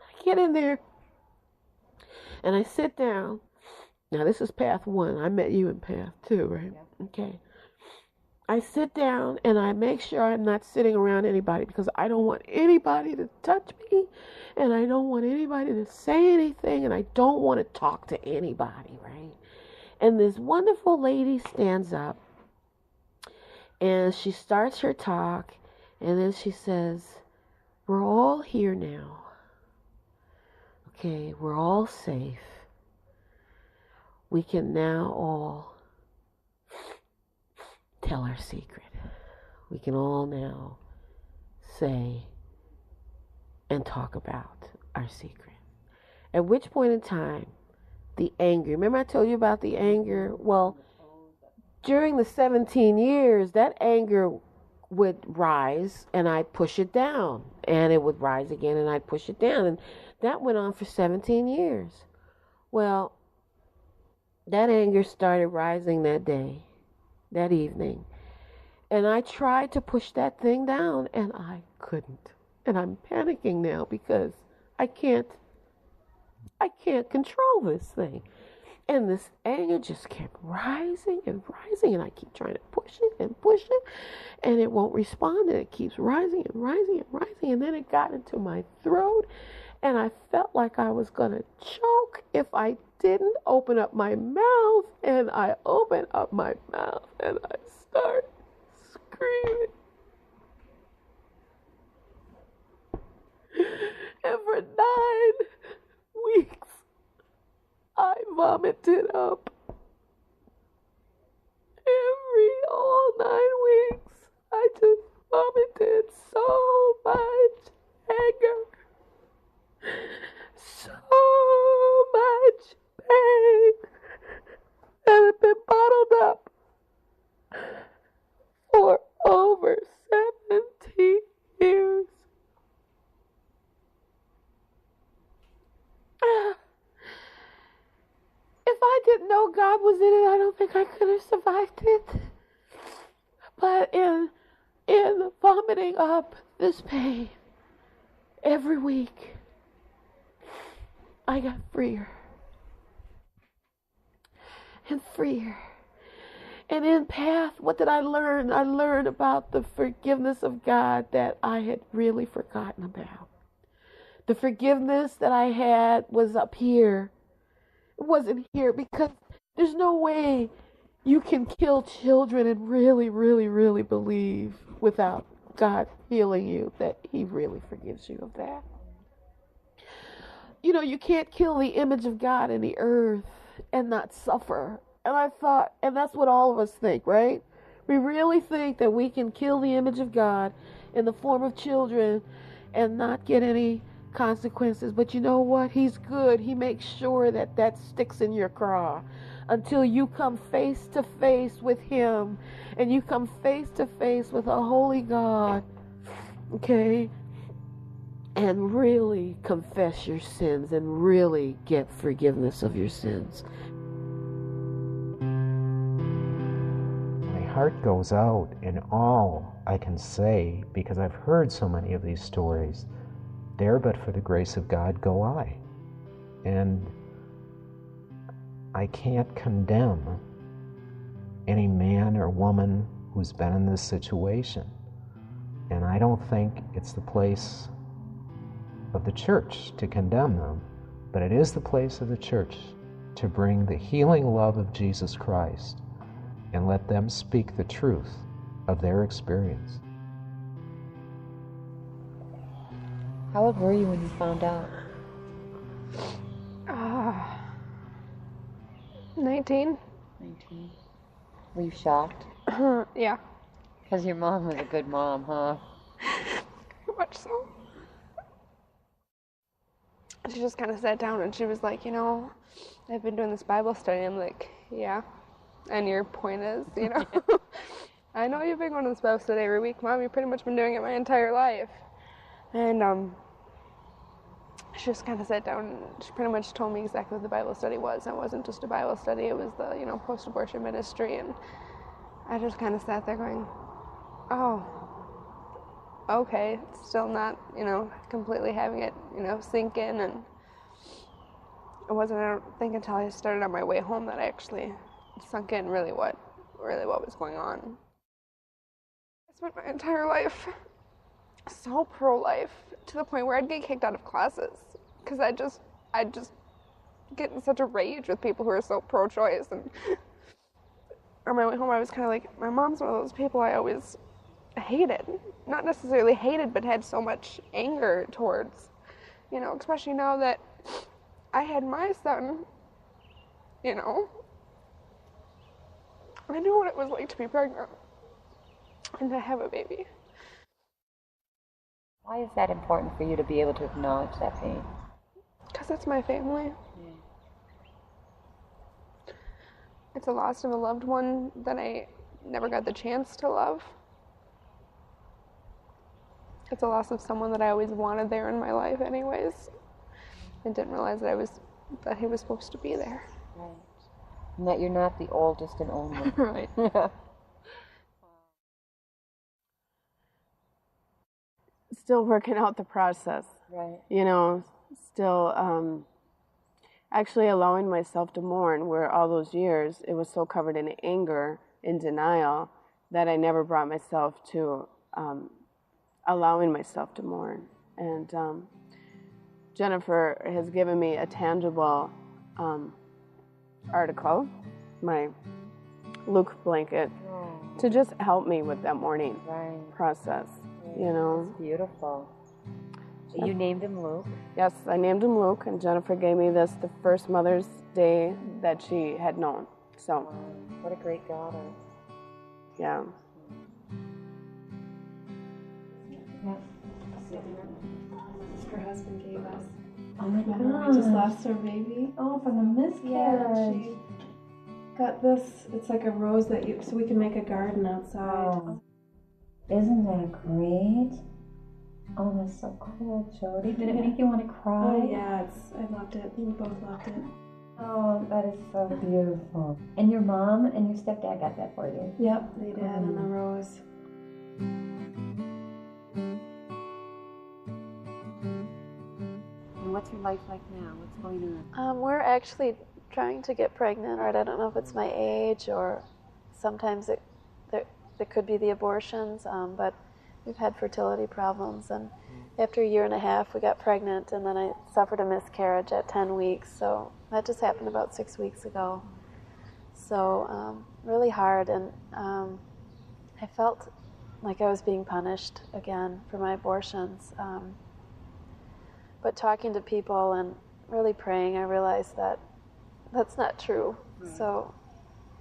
I get in there, and I sit down. Now, this is path 1. I met you in path 2, right? Yeah. Okay. I sit down and I make sure I'm not sitting around anybody because I don't want anybody to touch me and I don't want anybody to say anything and I don't want to talk to anybody, right? And this wonderful lady stands up and she starts her talk and then she says, we're all here now. Okay, we're all safe. We can now all tell our secret. We can all now say and talk about our secret. At which point in time, the anger, remember I told you about the anger? Well, during the 17 years, that anger would rise and I'd push it down. And it would rise again and I'd push it down. And that went on for 17 years. Well, that anger started rising that day, that evening. And I tried to push that thing down and I couldn't. And I'm panicking now because I can't control this thing. And this anger just kept rising and rising and I keep trying to push it and it won't respond and it keeps rising and rising and rising and then it got into my throat and I felt like I was going to choke if I didn't open up my mouth, and I opened up my mouth and I started screaming. And for 9 weeks, I vomited up. All 9 weeks, I just vomited so much anger, so much pain that had been bottled up for over 17 years. If I didn't know God was in it, I don't think I could have survived it. But in vomiting up this pain every week, I got freer and freer. And in path, what did I learn? I learned about the forgiveness of God that I had really forgotten about. The forgiveness that I had was up here. It wasn't here because there's no way you can kill children and really, really, really believe without God healing you that He really forgives you of that. You know, you can't kill the image of God in the earth and not suffer. And I thought, and that's what all of us think, right? We really think that we can kill the image of God in the form of children and not get any consequences. But you know what? He's good. He makes sure that that sticks in your craw until you come face to face with Him and you come face to face with a holy God, okay? And really confess your sins and really get forgiveness of your sins. My heart goes out in all I can say, because I've heard so many of these stories. There but for the grace of God go I. And I can't condemn any man or woman who's been in this situation. And I don't think it's the place of the church to condemn them, but it is the place of the church to bring the healing love of Jesus Christ and let them speak the truth of their experience. How old were you when you found out? 19. 19. Were you shocked? Yeah. Because your mom was a good mom, huh? Very much so. She just kind of sat down and she was like, you know, I've been doing this Bible study. I'm like, yeah. And your point is, you know, I know you've been going to this Bible study every week, Mom. You've pretty much been doing it my entire life. And she just kind of sat down and she pretty much told me exactly what the Bible study was. It wasn't just a Bible study. It was the, you know, post-abortion ministry. And I just kind of sat there going, oh, okay. Still not, you know, completely having it, you know, sink in. And it wasn't, I don't think, until I started on my way home that I actually sunk in really what was going on. spent my entire life so pro-life to the point where I'd get kicked out of classes because I'd just get in such a rage with people who are so pro-choice. And on my way home, I was kind of like, my mom's one of those people I always hated. Not necessarily hated, but had so much anger towards, you know, especially now that I had my son, you know. I knew what it was like to be pregnant and to have a baby. Why is that important for you to be able to acknowledge that pain? Because it's my family. It's a loss of a loved one that I never got the chance to love. It's a loss of someone that I always wanted there in my life anyways. I didn't realize that he was supposed to be there. Right. And that you're not the oldest and only. Right. Still working out the process. Right. You know, still actually allowing myself to mourn, where all those years it was so covered in anger and denial that I never brought myself to allowing myself to mourn. And Jennifer has given me a tangible article, my Luke blanket, to just help me with that mourning process. You know, it's beautiful. You named him Luke? Yes, I named him Luke, and Jennifer gave me this the first Mother's Day that she had known. So, what a great daughter. Yeah. Her husband gave us. Oh my God. We just lost our baby. Oh, from the miscarriage. Yeah, she got this. It's like a rose that so we can make a garden outside. Oh. Isn't that great? Oh, that's so cool, Jody. Did it make you want to cry? Oh, yeah, I loved it. We both loved it. Oh, that is so beautiful. And your mom and your stepdad got that for you? Yep, they did, on the rose. And what's your life like now? What's going on? We're actually trying to get pregnant. I don't know if it's my age or sometimes it could be the abortions, but we've had fertility problems, and after 1.5 years we got pregnant, and then I suffered a miscarriage at 10 weeks, so that just happened about 6 weeks ago. So really hard, and I felt like I was being punished again for my abortions. But talking to people and really praying, I realized that that's not true. Right. So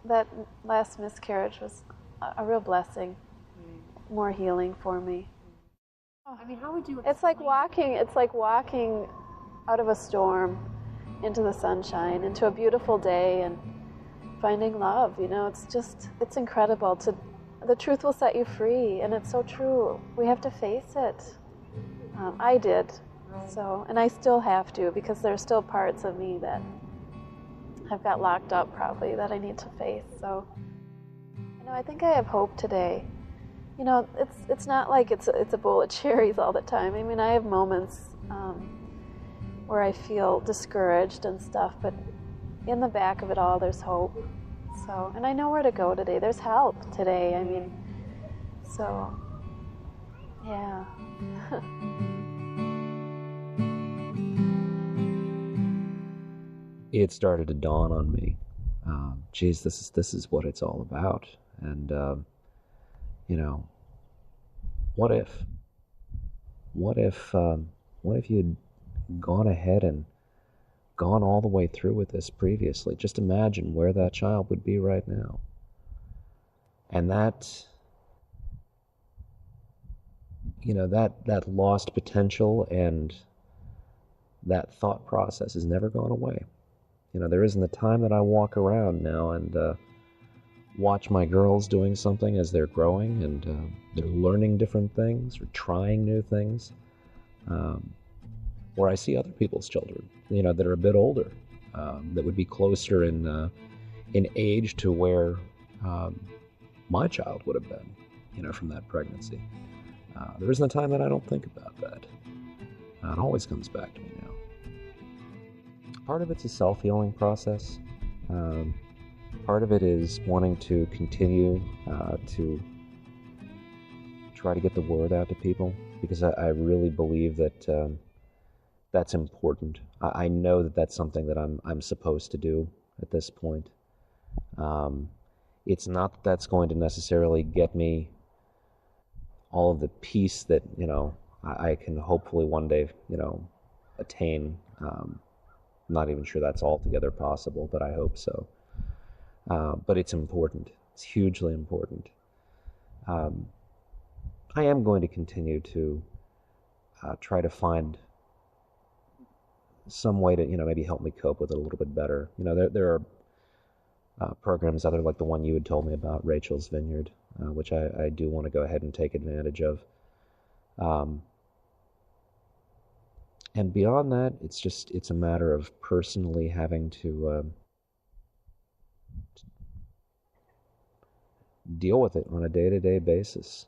that last miscarriage was a real blessing, more healing for me. I mean, how would you It's like walking out of a storm into the sunshine, into a beautiful day, and finding love. You know, it's incredible. The truth will set you free, and it's so true. We have to face it. I did, so, and I still have to, because there are still parts of me that I've got locked up probably that I need to face. So, you know, I think I have hope today. You know, it's not like it's a bowl of cherries all the time. I mean, I have moments where I feel discouraged and stuff, but in the back of it all, there's hope. So, and I know where to go today. There's help today. I mean, so, yeah. It started to dawn on me. Geez, this is what it's all about. And you know, what if you'd gone ahead and gone all the way through with this previously? Just imagine where that child would be right now. And that, you know, that lost potential and that thought process has never gone away. You know, there isn't a time that I walk around now and watch my girls doing something as they're growing and they're learning different things or trying new things, or I see other people's children, you know, that are a bit older, that would be closer in age to where my child would have been, you know, from that pregnancy. There isn't a time that I don't think about that. It always comes back to me now. Part of it's a self-healing process. Part of it is wanting to continue to try to get the word out to people, because I really believe that that's important. I know that that's something that I'm supposed to do at this point. It's not that that's going to necessarily get me all of the peace that, I can hopefully one day, attain. I'm not even sure that's altogether possible, but I hope so. But it's important. It's hugely important. I am going to continue to try to find some way to, maybe help me cope with it a little bit better. There are programs out there like the one you had told me about, Rachel's Vineyard, which I do want to go ahead and take advantage of. And beyond that, it's a matter of personally having to deal with it on a day-to-day basis.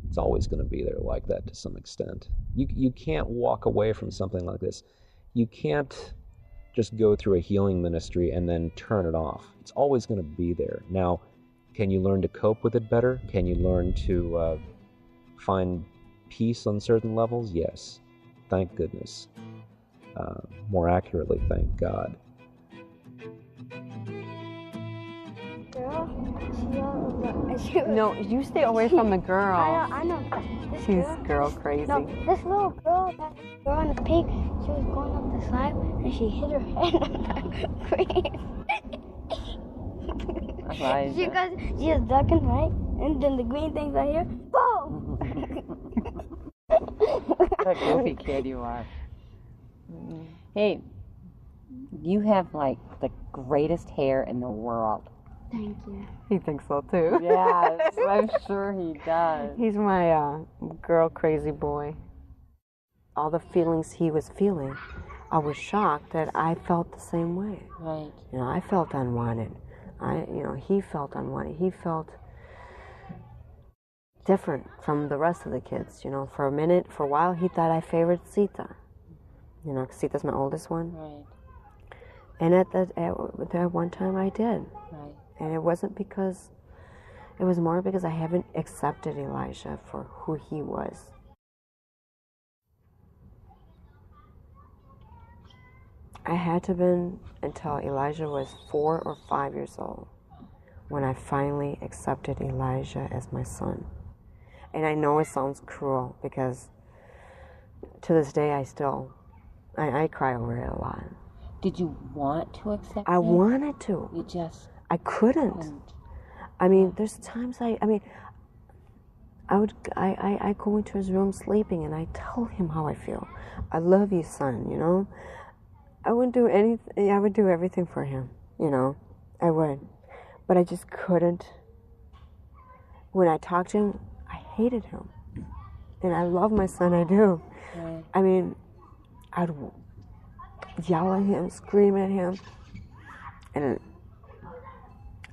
It's always going to be there like that to some extent. You can't walk away from something like this. You can't just go through a healing ministry and then turn it off. It's always going to be there. Now, can you learn to cope with it better? Can you learn to find peace on certain levels? Yes. Thank goodness. More accurately, thank God. No, you stay away from the girl. I know. She's girl crazy. No, this little girl, that girl in the pink, she was going up the slide and she hit her head on the green. She was ducking, right? And then the green thing's right here. Boom! What a goofy kid you are. Hey, you have like the greatest hair in the world. Thank you. He thinks so too. Yes, I'm sure he does. He's my girl crazy boy. All the feelings he was feeling, I was shocked that I felt the same way. Right. I felt unwanted. He felt unwanted. He felt different from the rest of the kids. For a while, he thought I favored Sita. Because Sita's my oldest one. Right. And at that one time, I did. Right. And it wasn't because, it was more because I haven't accepted Elijah for who he was. I had to have been until Elijah was 4 or 5 years old when I finally accepted Elijah as my son. And I know it sounds cruel because to this day I cry over it a lot. Did you want to accept I it? wanted to. You just... I couldn't. I mean, there's times I go into his room sleeping and I tell him how I feel. I love you, son, I wouldn't do anything. I would do everything for him, I would. But I just couldn't. When I talked to him, I hated him. And I love my son, I do. Right. I mean, I'd yell at him, scream at him, and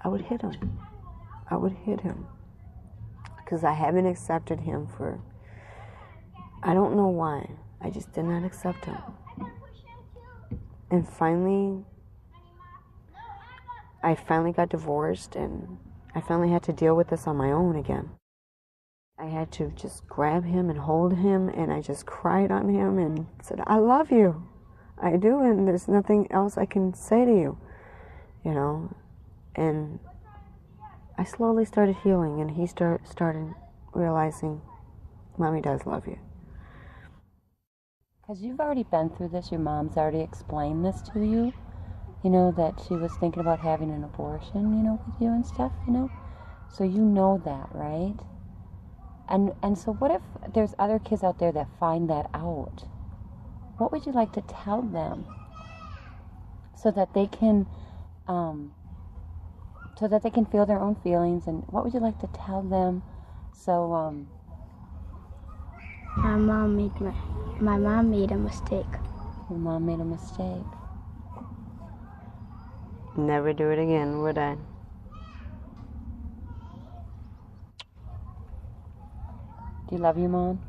I would hit him. I would hit him. Because I haven't accepted him for, I don't know why. I just did not accept him. And finally, I got divorced and I finally had to deal with this on my own again. I had to just grab him and hold him and I just cried on him and said, I love you. I do, and there's nothing else I can say to you, And I slowly started healing and he started realizing, Mommy does love you. Because you've already been through this, your mom's already explained this to you, that she was thinking about having an abortion, with you and stuff, So you know that, right? And so what if there's other kids out there that find that out? What would you like to tell them so that they can feel their own feelings? And what would you like to tell them so My mom made a mistake. Your mom made a mistake. Never do it again, would I? Do you love your mom?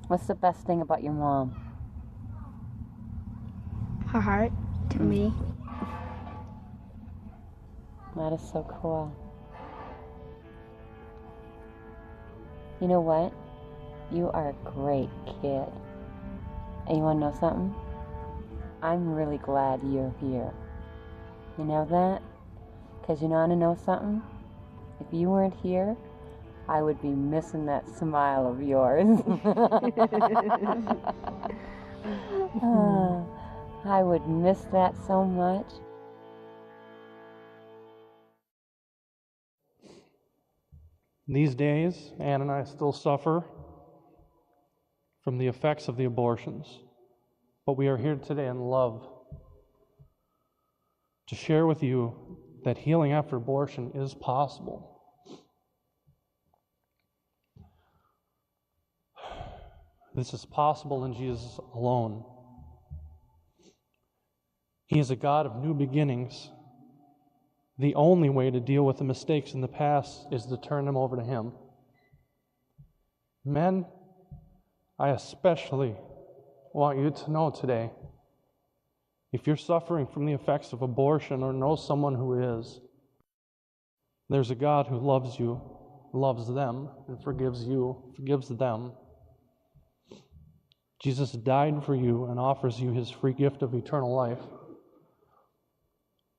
What's the best thing about your mom? Her heart to me. That is so cool. You know what? You are a great kid. And you want to know something? I'm really glad you're here. You know that? Because you want to know something? If you weren't here, I would be missing that smile of yours. I would miss that so much. These days, Ann and I still suffer from the effects of the abortions, but we are here today in love to share with you that healing after abortion is possible. This is possible in Jesus alone. He is a God of new beginnings. The only way to deal with the mistakes in the past is to turn them over to Him. Men, I especially want you to know today, if you're suffering from the effects of abortion or know someone who is, there's a God who loves you, loves them, and forgives you, forgives them. Jesus died for you and offers you His free gift of eternal life.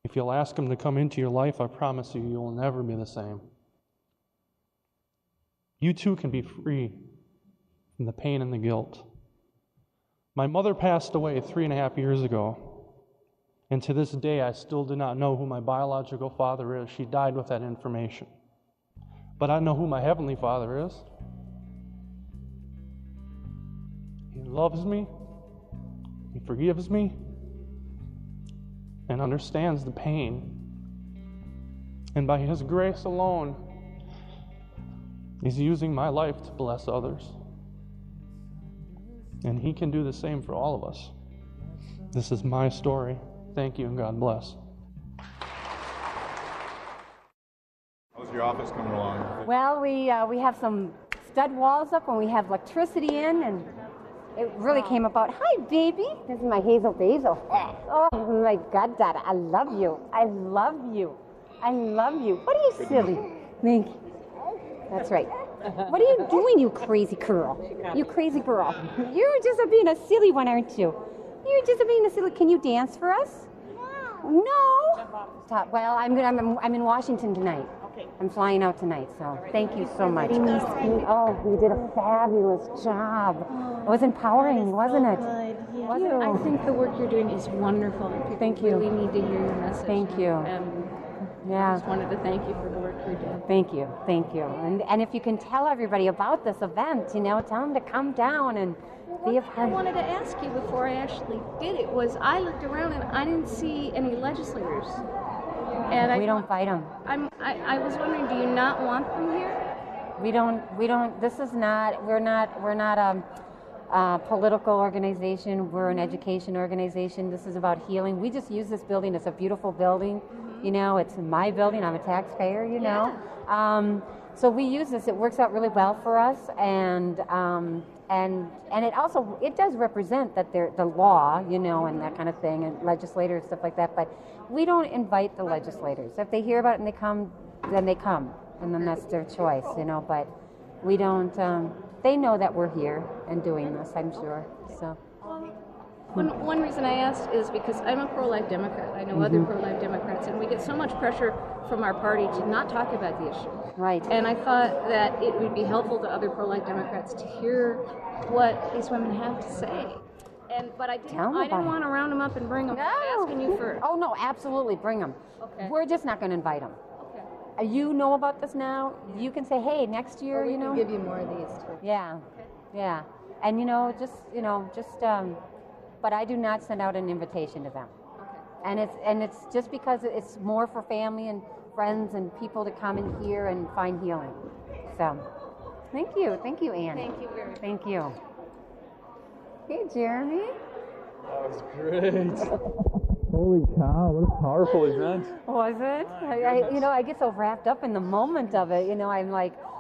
If you'll ask Him to come into your life, I promise you, you'll never be the same. You too can be free from the pain and the guilt. My mother passed away 3.5 years ago, and to this day I still do not know who my biological father is. She died with that information. But I know who my Heavenly Father is. He loves me, He forgives me, and understands the pain. And by His grace alone, He's using my life to bless others. And He can do the same for all of us. This is my story. Thank you, and God bless. How's your office coming along? Well, we have some stud walls up and we have electricity in, and it really came about. Hi, baby. This is my Hazel Basil. Oh, my God, Dad, I love you. I love you. I love you. What are you silly? Thank you. That's right. What are you doing, you crazy girl? You crazy girl. You're just being a silly one, aren't you? You're just being a silly. Can you dance for us? No. Stop. Well, I'm in Washington tonight. Okay. I'm flying out tonight, so thank you so much. Oh, you did a fabulous job. It was empowering, wasn't it? Wasn't it? I think the work you're doing is wonderful. People Thank you. really need to hear your message. Thank you. I just wanted to thank you for the work you're doing. Thank you. Thank you. And if you can tell everybody about this event, tell them to come down and be a part. I wanted to ask you before I actually did it was I looked around and I didn't see any legislators. And we don't fight them. I was wondering, do you not want them here? We don't. This is not. We're not a political organization. We're an education organization. This is about healing. We just use this building. It's a beautiful building. It's my building. I'm a taxpayer. So we use this. It works out really well for us, and it also does represent that the law, and that kind of thing, and legislators and stuff like that. But we don't invite the legislators. If they hear about it and they come, then they come, and then that's their choice, But we don't. They know that we're here and doing this, I'm sure. So. One reason I asked is because I'm a pro-life Democrat. I know other pro-life Democrats, and we get so much pressure from our party to not talk about the issue. Right. And I thought that it would be helpful to other pro-life Democrats to hear what these women have to say. But I didn't want to round them up and bring them. No. I'm asking you first. Oh no, absolutely, bring them. Okay. We're just not going to invite them. Okay. You know about this now. You can say, hey, next year, we can give you more of these too. Yeah, yeah, and but I do not send out an invitation to them. Okay. And it's just because it's more for family and friends and people to come in here and find healing. So, thank you, Ann. Thank you very much. Thank you. Hey, Jeremy. That was great. Holy cow, what a powerful event. Was it? I get so wrapped up in the moment of it.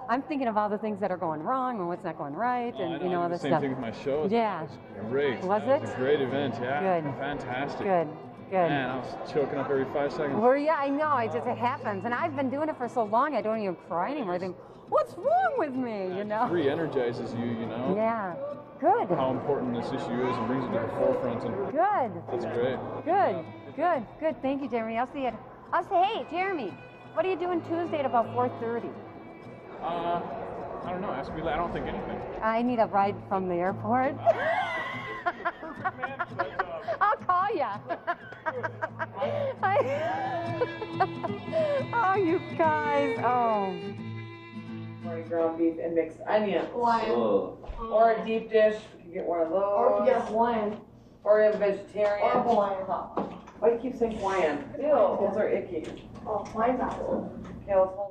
I'm thinking of all the things that are going wrong and what's not going right, and all this stuff. Same thing with my show. Yeah. It was great. Was It it? was a great event. Yeah. Good. Fantastic. Good. Man, I was choking up every 5 seconds. Well, yeah, I know. It happens, and I've been doing it for so long. I don't even cry anymore. I think, what's wrong with me, you know? It re-energizes you, you know? Yeah, good. How important this issue is and brings it to the forefront. And Good. That's great. Good. Thank you, Jeremy. I'll see you. Hey, Jeremy, what are you doing Tuesday at about 4:30? I don't know. Ask me. I don't think anything. I need a ride from the airport. I'll call you. Oh, you guys. Oh. Morning ground beef and mixed onions. Hawaiian. Or a deep dish. You can get one of those. Or you get Hawaiian. Or a vegetarian. Or Hawaiian. Why do you keep saying Hawaiian? Ew, those are icky. Oh, Hawaiian's not cool. Okay, let's hold on.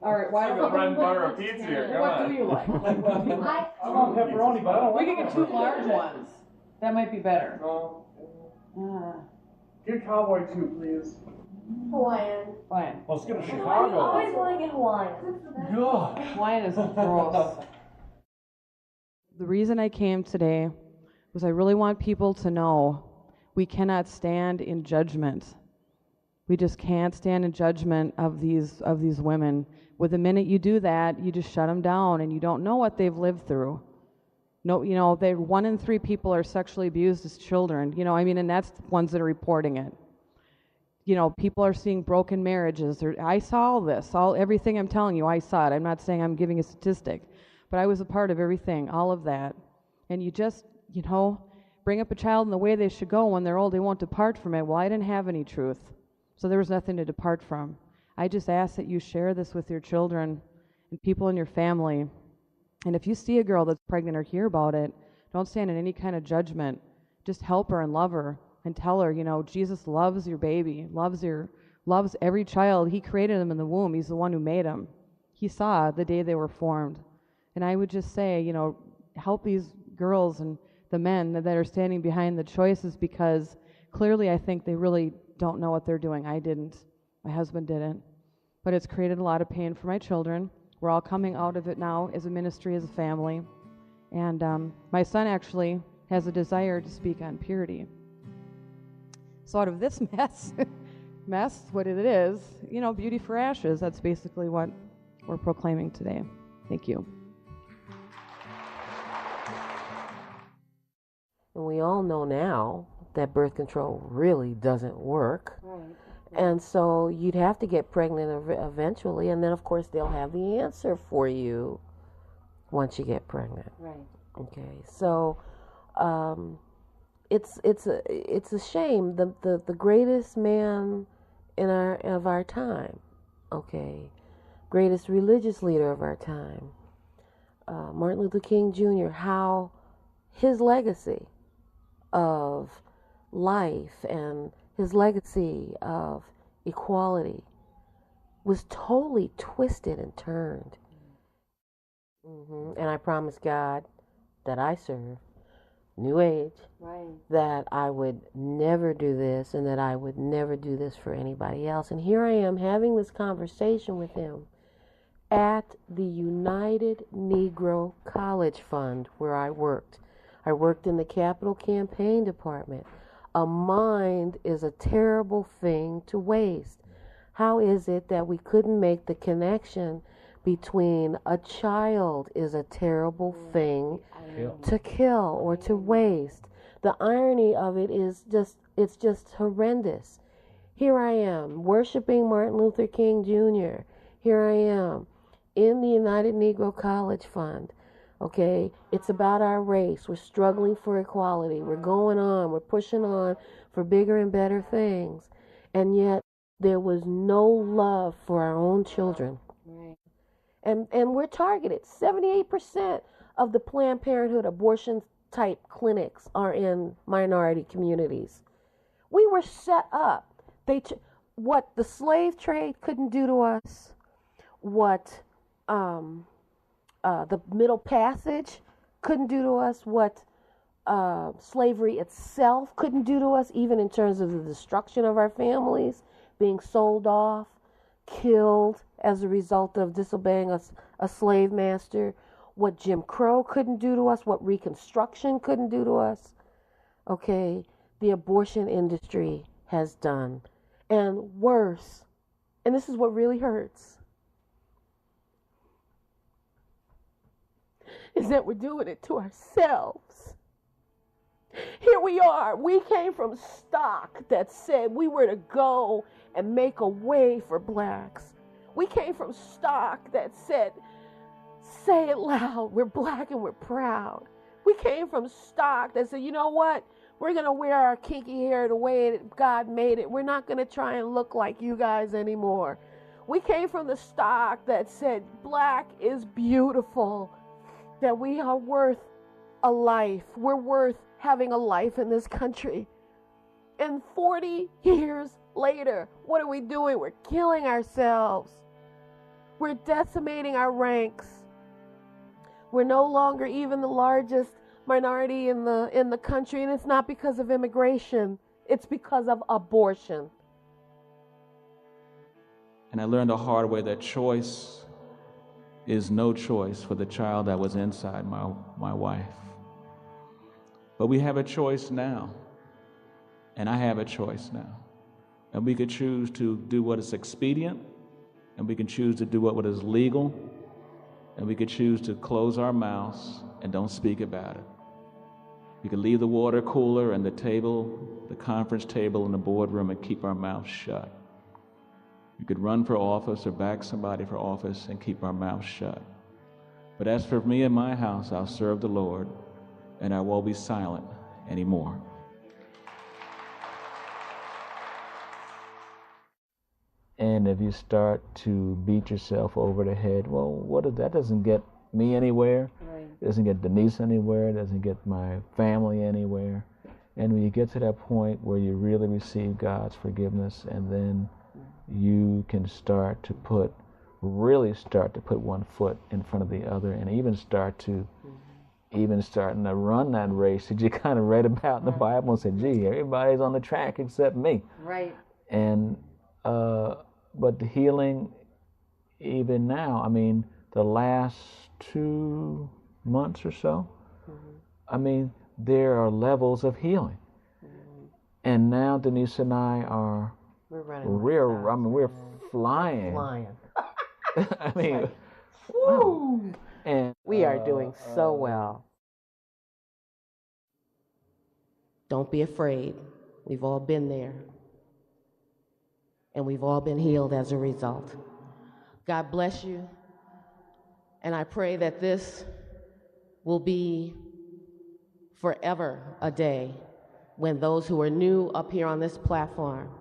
All right, why don't we bread and butter of pizza here. What do you like? What do you like? I want pepperoni, but I don't We can get 2 large ones. That might be better. Get cowboy 2, please. Hawaiian. Fine. Let's get a I Chicago. always want to get Hawaiian. God. Hawaiian is gross. The reason I came today was I really want people to know we cannot stand in judgment. We just can't stand in judgment of these women. With the minute you do that, you just shut them down, and you don't know what they've lived through. No, 1 in 3 people are sexually abused as children. And that's the ones that are reporting it. People are seeing broken marriages. I saw all this, everything I'm telling you. I saw it. I'm not saying I'm giving a statistic, but I was a part of everything, all of that. And you just, bring up a child in the way they should go. When they're old, they won't depart from it. Well, I didn't have any truth, so there was nothing to depart from. I just ask that you share this with your children and people in your family. And if you see a girl that's pregnant or hear about it, don't stand in any kind of judgment. Just help her and love her and tell her, Jesus loves your baby, loves every child. He created them in the womb. He's the one who made them. He saw the day they were formed. And I would just say, help these girls and the men that are standing behind the choices, because clearly I think they really don't know what they're doing. I didn't. My husband didn't. But it's created a lot of pain for my children. We're all coming out of it now as a ministry, as a family. And my son actually has a desire to speak on purity. So out of this mess, what it is, beauty for ashes, that's basically what we're proclaiming today. Thank you. And we all know now that birth control really doesn't work. Right. And so you'd have to get pregnant eventually, and then of course they'll have the answer for you once you get pregnant. Right. Okay. So it's a shame. The greatest man of our time, okay, greatest religious leader of our time, Martin Luther King Jr., how his legacy of life and his legacy of equality was totally twisted and turned. And I promised God that I serve, New Age, right, that I would never do this and that I would never do this for anybody else. And here I am having this conversation with him at the United Negro College Fund where I worked. I worked in the Capital Campaign Department. A mind is a terrible thing to waste. How is it that we couldn't make the connection between a child is a terrible thing to kill or to waste? The irony of it is it's just horrendous. Here I am worshiping Martin Luther King Jr. Here I am in the United Negro College Fund. Okay, it's about our race. We're struggling for equality. We're going on. We're pushing on for bigger and better things. And yet there was no love for our own children. Right. And we're targeted. 78% of the Planned Parenthood abortion type clinics are in minority communities. We were set up. What the slave trade couldn't do to us, what the Middle Passage couldn't do to us, what slavery itself couldn't do to us, even in terms of the destruction of our families, being sold off, killed as a result of disobeying a slave master, what Jim Crow couldn't do to us, what Reconstruction couldn't do to us, okay, the abortion industry has done. And worse, and this is what really hurts, is that we're doing it to ourselves. Here we are. We came from stock that said we were to go and make a way for blacks. We came from stock that said, say it loud, we're black and we're proud. We came from stock that said, you know what? We're going to wear our kinky hair the way that God made it. We're not going to try and look like you guys anymore. We came from the stock that said black is beautiful, that we are worth a life. We're worth having a life in this country. And 40 years later, what are we doing? We're killing ourselves. We're decimating our ranks. We're no longer even the largest minority in the country, and it's not because of immigration. It's because of abortion. And I learned the hard way that choice is no choice for the child that was inside my wife. But we have a choice now, and I have a choice now. And we could choose to do what is expedient, and we can choose to do what is legal, and we could choose to close our mouths and don't speak about it. We could leave the water cooler and the table, the conference table in the boardroom, and keep our mouths shut. We could run for office or back somebody for office and keep our mouths shut. But as for me and my house, I'll serve the Lord, and I won't be silent anymore. And if you start to beat yourself over the head, well, that doesn't get me anywhere. Right. It doesn't get Denise anywhere. It doesn't get my family anywhere. And when you get to that point where you really receive God's forgiveness, and then you can really start to put one foot in front of the other, and even starting to run that race that you kind of read about in the Bible and said, gee, everybody's on the track except me. Right. And but the healing, even now, I mean, the last 2 months or so, I mean, there are levels of healing. And now Denise and I are, we're flying. I mean, right. Woo! And we are doing so well. Don't be afraid. We've all been there. And we've all been healed as a result. God bless you. And I pray that this will be forever a day when those who are new up here on this platform,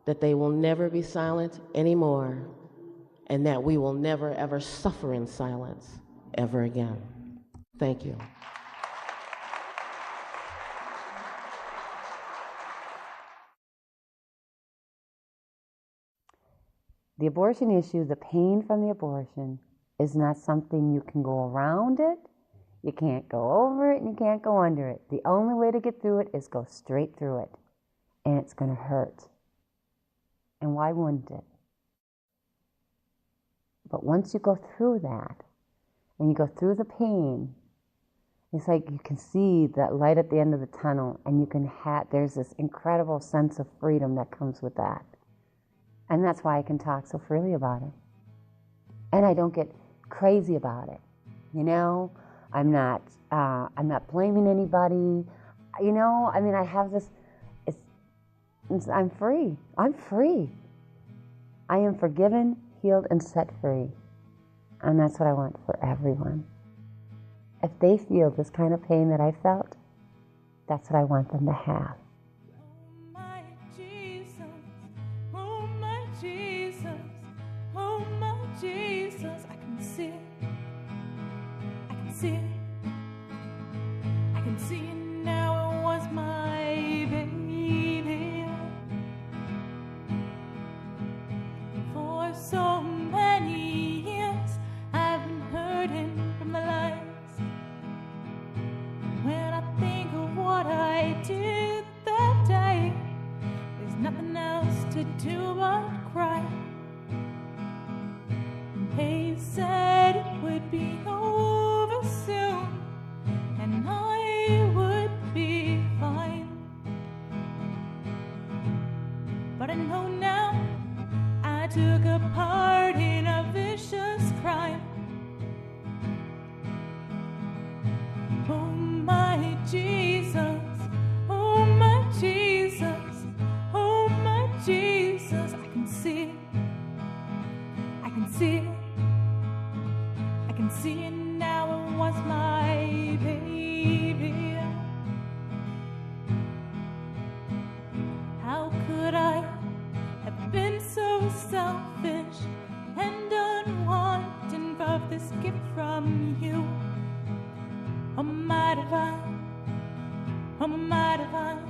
that they will never be silent anymore, and that we will never ever suffer in silence ever again. Thank you. The abortion issue, the pain from the abortion, is not something you can go around it, you can't go over it, and you can't go under it. The only way to get through it is go straight through it, and it's going to hurt. And why wouldn't it? But once you go through that, and you go through the pain, it's like you can see that light at the end of the tunnel, and you can there's this incredible sense of freedom that comes with that. And that's why I can talk so freely about it. And I don't get crazy about it. You know, I'm not blaming anybody. You know, I mean, I have this, I'm free. I'm free. I am forgiven, healed, and set free. And that's what I want for everyone. If they feel this kind of pain that I felt, that's what I want them to have. Jesus, I can see it. I can see it. I can see it now. It was my baby. For so many years, I've been hurting from the lies. When I think of what I did that day, there's nothing else to do but cry. They said it would be over soon, and I would be fine. But I know now I took a part in a vicious crime. selfish and unwanting of this gift from you. Oh my divine, oh my divine.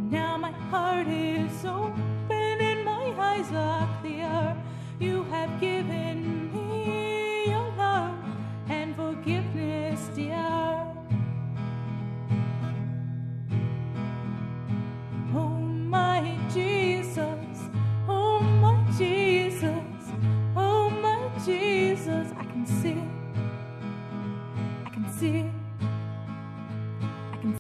Now my heart is open and my eyes are clear. You have given me your love and forgiveness, dear. Oh my Jesus, oh my Jesus, oh my Jesus. I can see it, I can see it.